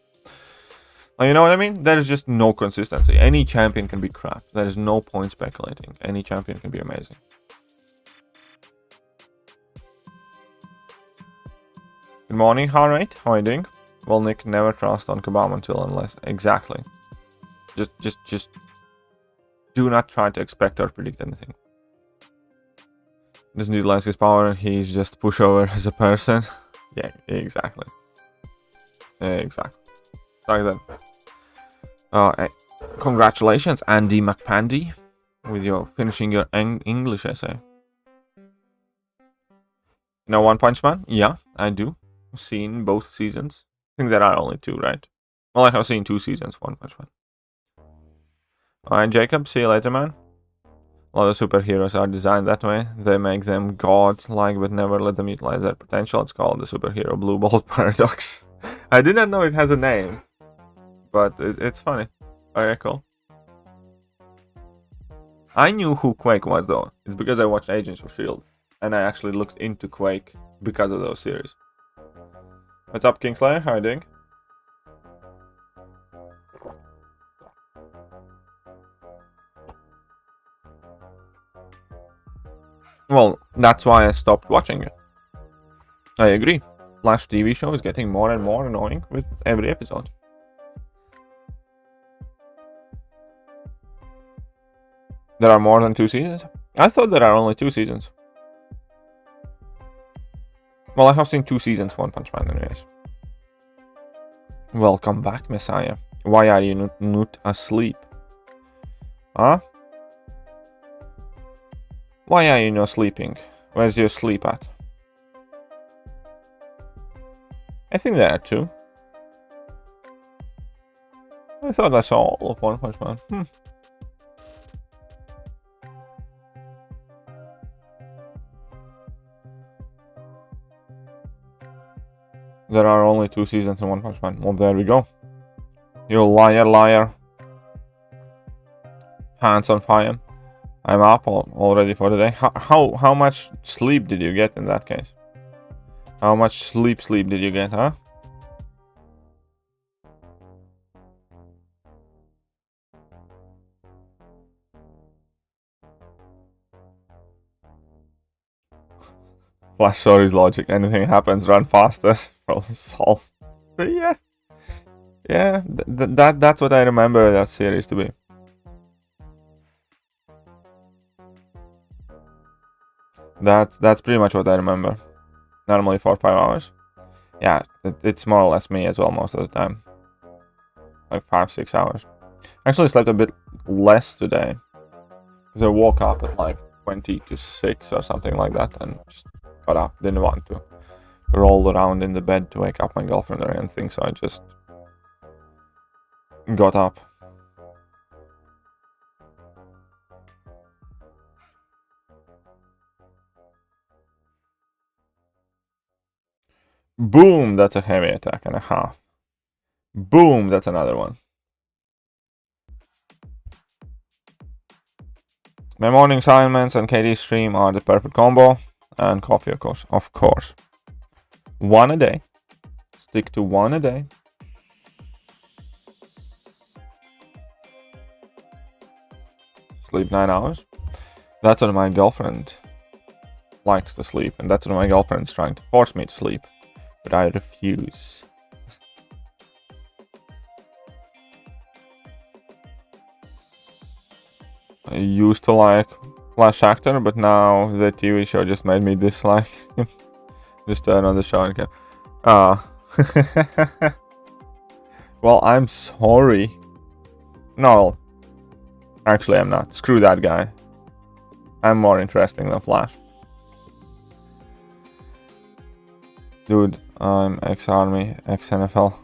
You know what I mean? There is just no consistency. Any champion can be crap. There is no point speculating. Any champion can be amazing. Good morning, Harrate. How are you doing? Well, Nick, never trust on Kabam unless... Exactly. Just do not try to expect or predict anything. Doesn't utilize his power, he's just pushover as a person. Yeah, exactly. Exactly. Like that. Congratulations, Andy McPandy, with your finishing your English essay. You know One Punch Man? Yeah, I do. I've seen both seasons. I think there are only 2, right? Well, I have seen 2 seasons, One Punch Man. Alright, Jacob, see you later, man. A lot of superheroes are designed that way. They make them god-like, but never let them utilize their potential. It's called the superhero blue ball paradox. I did not know it has a name, but it's funny. Very cool. I knew who Quake was, though. It's because I watched Agents of S.H.I.E.L.D. and I actually looked into Quake because of those series. What's up, Kingslayer? How are you doing? Well, that's why I stopped watching it. I agree. Flash TV show is getting more and more annoying with every episode. There are more than 2 seasons? I thought there are only 2 seasons. Well, I have seen 2 seasons, One Punch Man anyways. Welcome back, Messiah. Why are you not asleep? Huh? Why are you not sleeping? Where's your sleep at? I think there are 2. I thought I saw all of One Punch Man. There are only 2 seasons in One Punch Man. Well, there we go. You liar, liar. Hands on fire. I'm up already for the day. How much sleep did you get in that case? How much sleep did you get, huh? Flash Story's logic. Anything happens, run faster. Problem solved. But yeah. Yeah, that's what I remember that series to be. That's pretty much what I remember. Normally 4 or 5 hours. Yeah, it's more or less me as well most of the time. Like 5-6 hours. I actually slept a bit less today. Because I woke up at like 20 to 6 or something like that and just got up. Didn't want to roll around in the bed to wake up my girlfriend or anything, so I just got up. Boom, that's a heavy attack and a half. Boom, that's another one. My morning assignments and KD's stream are the perfect combo. And coffee, of course. Of course. 1 a day. Stick to 1 a day. sleep 9 hours. That's when my girlfriend likes to sleep, and that's when my girlfriend's trying to force me to sleep, but I refuse. I used to like Flash actor, but now the TV show just made me dislike him. Just turn on the show and go, well, I'm sorry. No, actually I'm not. Screw that guy. I'm more interesting than Flash. Dude, I'm ex-army, ex-NFL.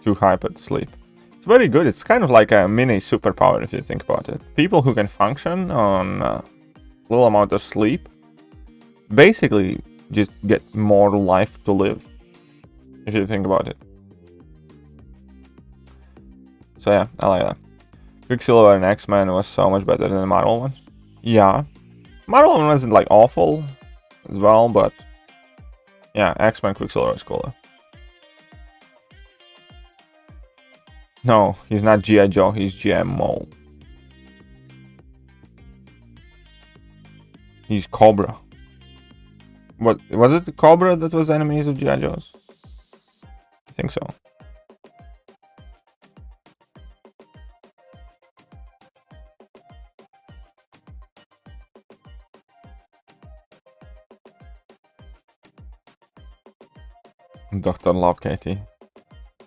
Too hyper to sleep. It's very good. It's kind of like a mini superpower if you think about it. People who can function on a little amount of sleep basically just get more life to live, if you think about it. So yeah, I like that. Quicksilver and X-Men was so much better than the Marvel one. Yeah. Marvel one wasn't like awful as well, but yeah, X-Men Quicksilver is cooler. No, he's not G.I. Joe, he's GMO. He's Cobra. What, was it the Cobra that was enemies of G.I. Joe's? I think so. Dr. Love, Katie.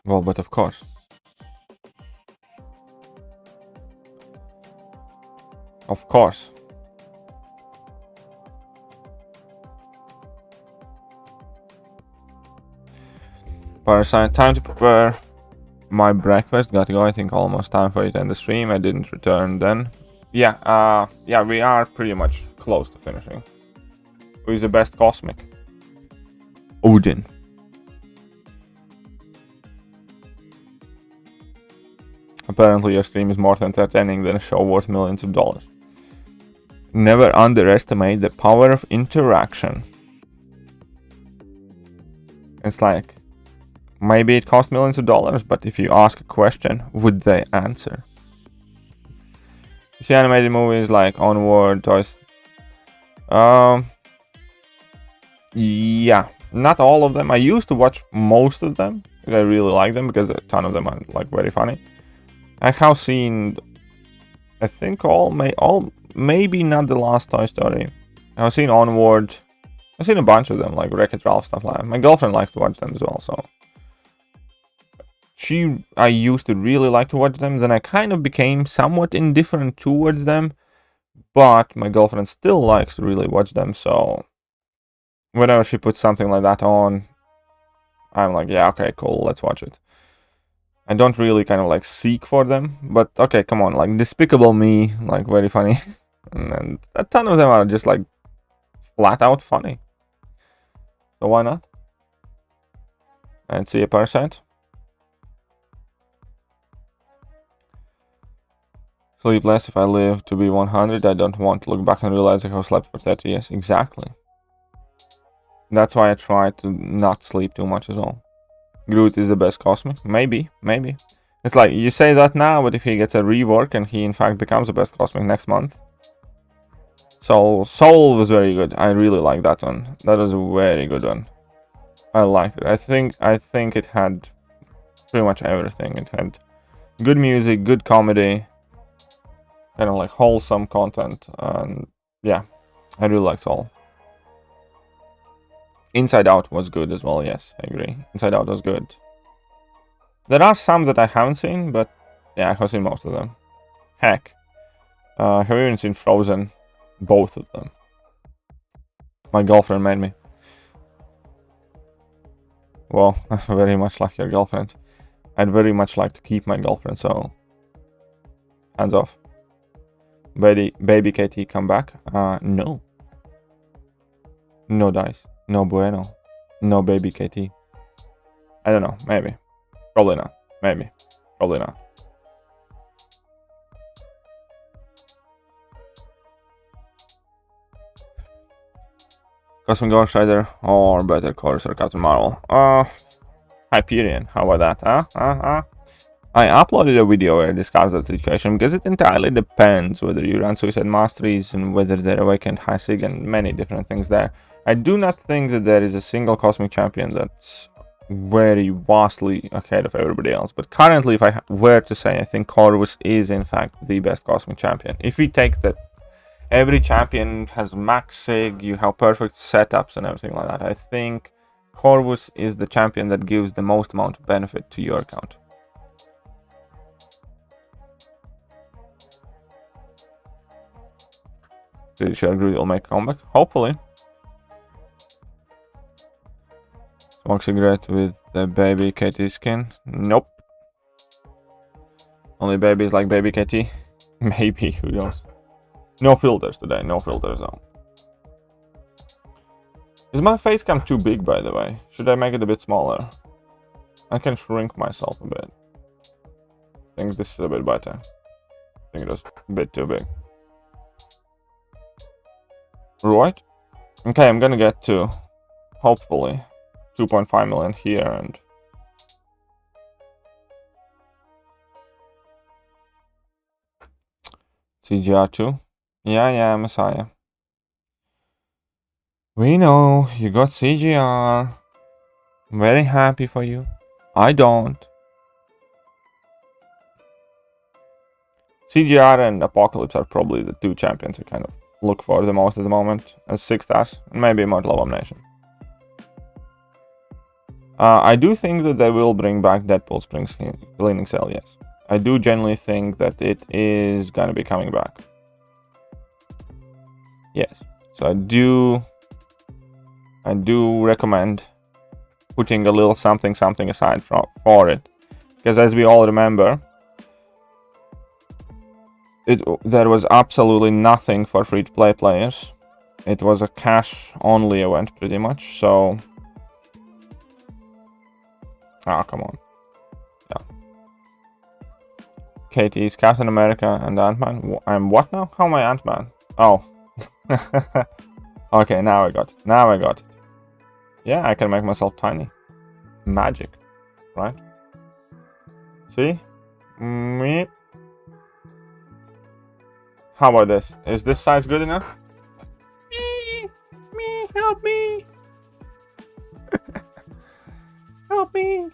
Well, but of course. Of course. Parasite, time to prepare my breakfast. Got to go. I think almost time for it to end the stream. I didn't return then. Yeah, yeah, we are pretty much close to finishing. Who is the best cosmic? Odin. Apparently your stream is more entertaining than a show worth millions of dollars. Never underestimate the power of interaction. It's like, maybe it costs millions of dollars, but if you ask a question, would they answer? You see animated movies like Onward, Toys... yeah, not all of them. I used to watch most of them. I really like them because a ton of them are like very funny. I have seen, I think maybe not the last Toy Story. I've seen Onward. I've seen a bunch of them, like Wreck-It Ralph, stuff like that. My girlfriend likes to watch them as well, so. I used to really like to watch them, then I kind of became somewhat indifferent towards them. But my girlfriend still likes to really watch them, so. Whenever she puts something like that on, I'm like, yeah, okay, cool, let's watch it. I don't really kind of like seek for them, but okay, come on, like Despicable Me, like very funny. And a ton of them are just like flat out funny. So why not? And see a Parasite. Sleep less if I live to be 100. I don't want to look back and realize I have slept for 30 years. Exactly. That's why I try to not sleep too much as well. Groot is the best cosmic. Maybe. It's like, you say that now, but if he gets a rework and he in fact becomes the best cosmic next month. Soul was very good. I really like that one. That was a very good one. I liked it. I think it had pretty much everything. It had good music, good comedy, kind of like wholesome content, and yeah, I really like Soul. Inside Out was good as well, yes, I agree. Inside Out was good. There are some that I haven't seen, but yeah, I have seen most of them. Heck, I have even seen Frozen, both of them. My girlfriend made me. Well, very much like your girlfriend. I'd very much like to keep my girlfriend, so hands off. Baby KT, come back. No. No dice. No bueno. No baby KT. I don't know. Maybe. Probably not. Maybe. Probably not. Cosmic Ghost Rider or Better Chorus or Captain Marvel? Hyperion. How about that? I uploaded a video where I discussed that situation because it entirely depends whether you run Suicide Masteries and whether they're Awakened, High Sig, and many different things there. I do not think that there is a single Cosmic Champion that's very vastly ahead of everybody else. But currently, if I were to say, I think Corvus is in fact the best Cosmic Champion. If we take that every champion has max Sig, you have perfect setups and everything like that, I think Corvus is the champion that gives the most amount of benefit to your account. Pretty sure Groot will make a comeback. Hopefully. Smoke cigarette with the baby KT skin. Nope. Only babies like baby KT. Maybe, who knows. No filters today, no filters though. Is my face cam too big, by the way? Should I make it a bit smaller? I can shrink myself a bit. I think this is a bit better. I think it was a bit too big. Right. Okay, I'm gonna get to, hopefully, 2.5 million here and... CGR2. Yeah, Messiah. We know, you got CGR. I'm very happy for you. I don't. CGR and Apocalypse are probably the two champions I kind of look for the most at the moment as 6 stars, and maybe Immortal Abomination. I do think that they will bring back Deadpool Springs Cleaning Cell, yes. I do genuinely think that it is gonna be coming back. Yes. So I do recommend putting a little something aside for it. Because as we all remember, there was absolutely nothing for free-to-play players. It was a cash-only event, pretty much, so... Ah, come on. Yeah. KT is Captain America and Ant-Man. I'm what now? How am I Ant-Man? Oh. Okay, now I got it. Yeah, I can make myself tiny. Magic. Right? See? Me. How about this? Is this size good enough? Me, help me! Help me!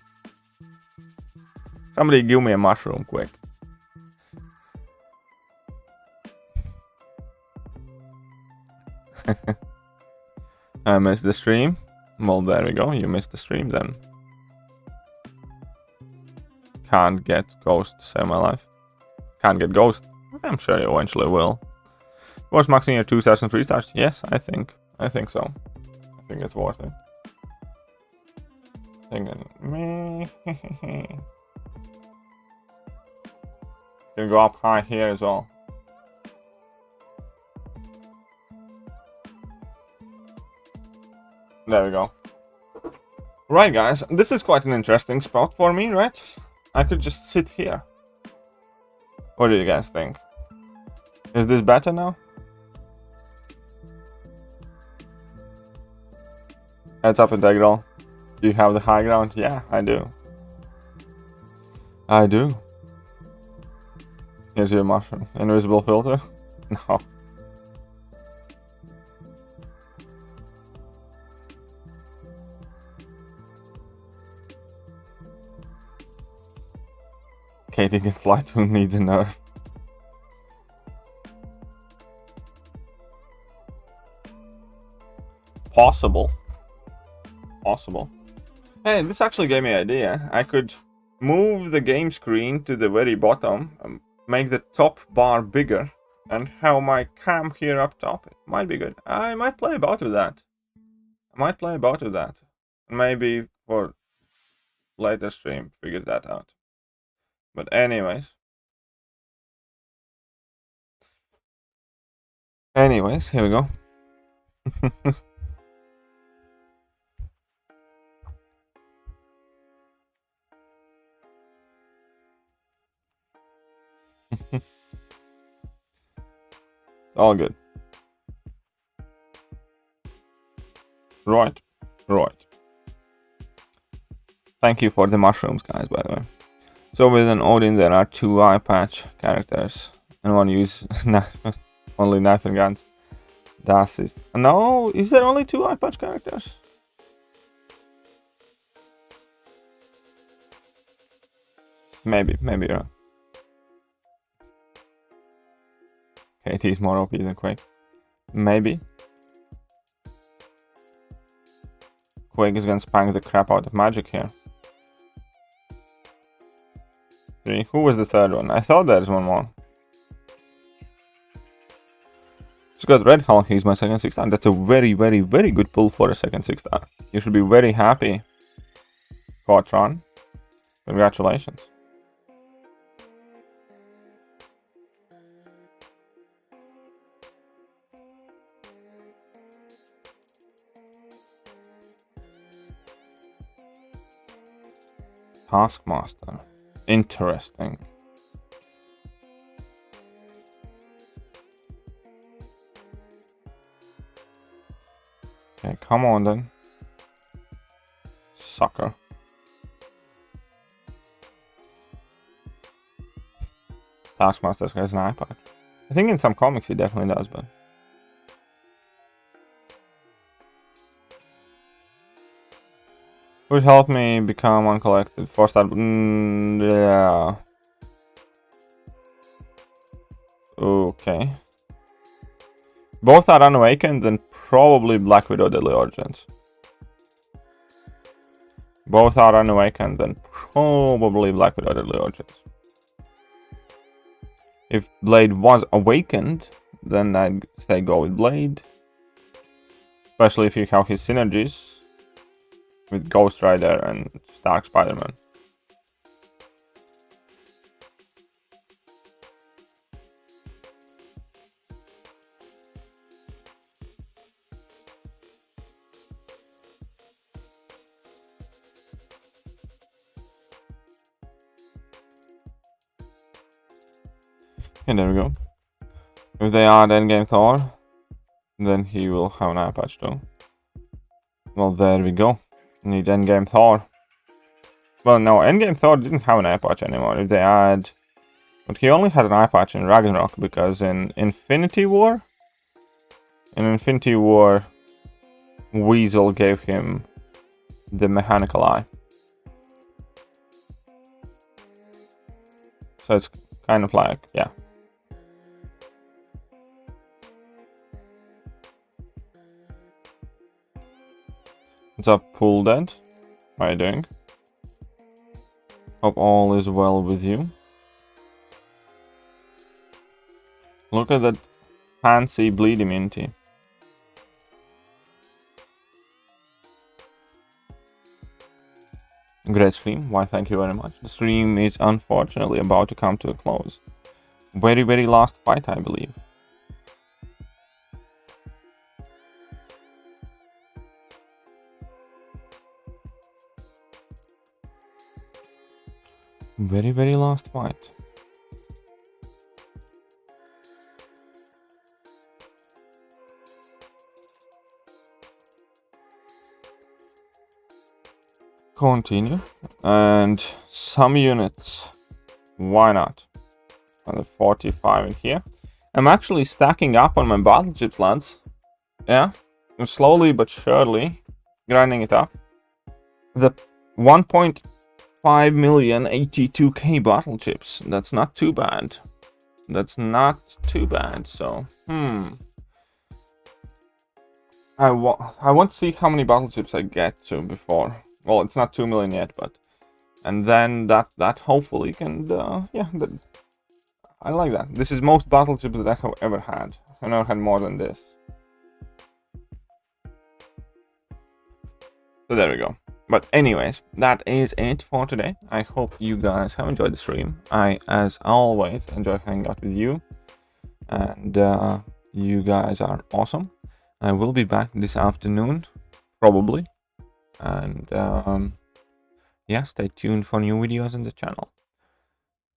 Somebody give me a mushroom, quick. I missed the stream. Well, there we go. You missed the stream then. Can't get Ghost to save my life. Can't get Ghost. I'm sure you eventually will. Was maxing your 2 stars and 3 stars? Yes, I think so. I think it's worth it. Thinking me. Can go up high here as well. There we go. Right, guys, this is quite an interesting spot for me, right? I could just sit here. What do you guys think? Is this better now? Heads up, Integral. Do you have the high ground? Yeah, I do. I do. Here's your mushroom. Invisible filter? No. Katie can fly to needs a nerf. Possible. Hey, this actually gave me an idea. I could move the game screen to the very bottom and make the top bar bigger and have my cam here up top. It might be good. I might play about with that. Maybe for later stream figure that out. But anyways, here we go. All good. Right. Thank you for the mushrooms, guys, by the way. So within Odin there are 2 eye patch characters, and one use only knife and guns. Das is no. Is there only 2 eye patch characters? Maybe you're right. KT is more OP than Quake. Maybe. Quake is gonna spank the crap out of Magic here. 3. Who was the 3rd one? I thought there's one more. It's got Red Hulk. He's my second 6-star. That's a very good pull for a second 6-star. You should be very happy, Quatron. Congratulations. Taskmaster. Interesting. Okay, come on then. Sucker. Taskmaster has an iPad. I think in some comics he definitely does, but... Would help me become uncollected. 4-star. Yeah. Okay. Both are Unawakened and probably Black Widow Deadly Origins. Both are Unawakened and probably Black Widow Deadly Origins. If Blade was awakened, then I'd say go with Blade. Especially if you have his synergies with Ghost Rider and Stark Spider-Man. And there we go. If they add Endgame Thor, then he will have an eye patch too. Well, there we go. Need Endgame Thor. Well, no, Endgame Thor didn't have an eye patch anymore. If they add... But he only had an eye patch in Ragnarok, because in Infinity War... Weasel gave him the mechanical eye. So it's kind of like, yeah. What's up, Pool Dead? How are you doing? Hope all is well with you. Look at that fancy bleed immunity. Great stream. Why, thank you very much. The stream is unfortunately about to come to a close. Very last fight, I believe. Very last fight. Continue. And some units. Why not? Another 45 in here. I'm actually stacking up on my battleships, lads. Yeah. I'm slowly but surely grinding it up. The 1.5 million 82k battleships. That's not too bad. That's not too bad. So, I want to see how many battleships I get to before. Well, it's not 2 million yet, but... And then that hopefully can... yeah, I like that. This is most battleships that I have ever had. I never had more than this. So there we go. But anyways, that is it for today. I hope you guys have enjoyed the stream. I, as always, enjoy hanging out with you. And you guys are awesome. I will be back this afternoon, probably. And yeah, stay tuned for new videos on the channel.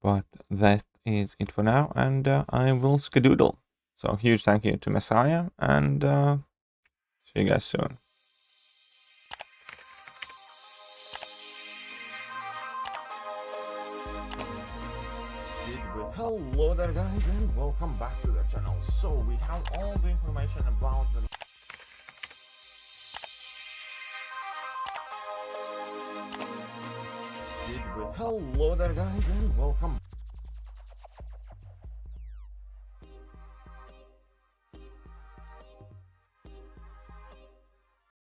But that is it for now, and I will skedoodle. So huge thank you to Messiah, and see you guys soon. Hello there guys and welcome back to the channel. So we have all the information about the Hello there guys and welcome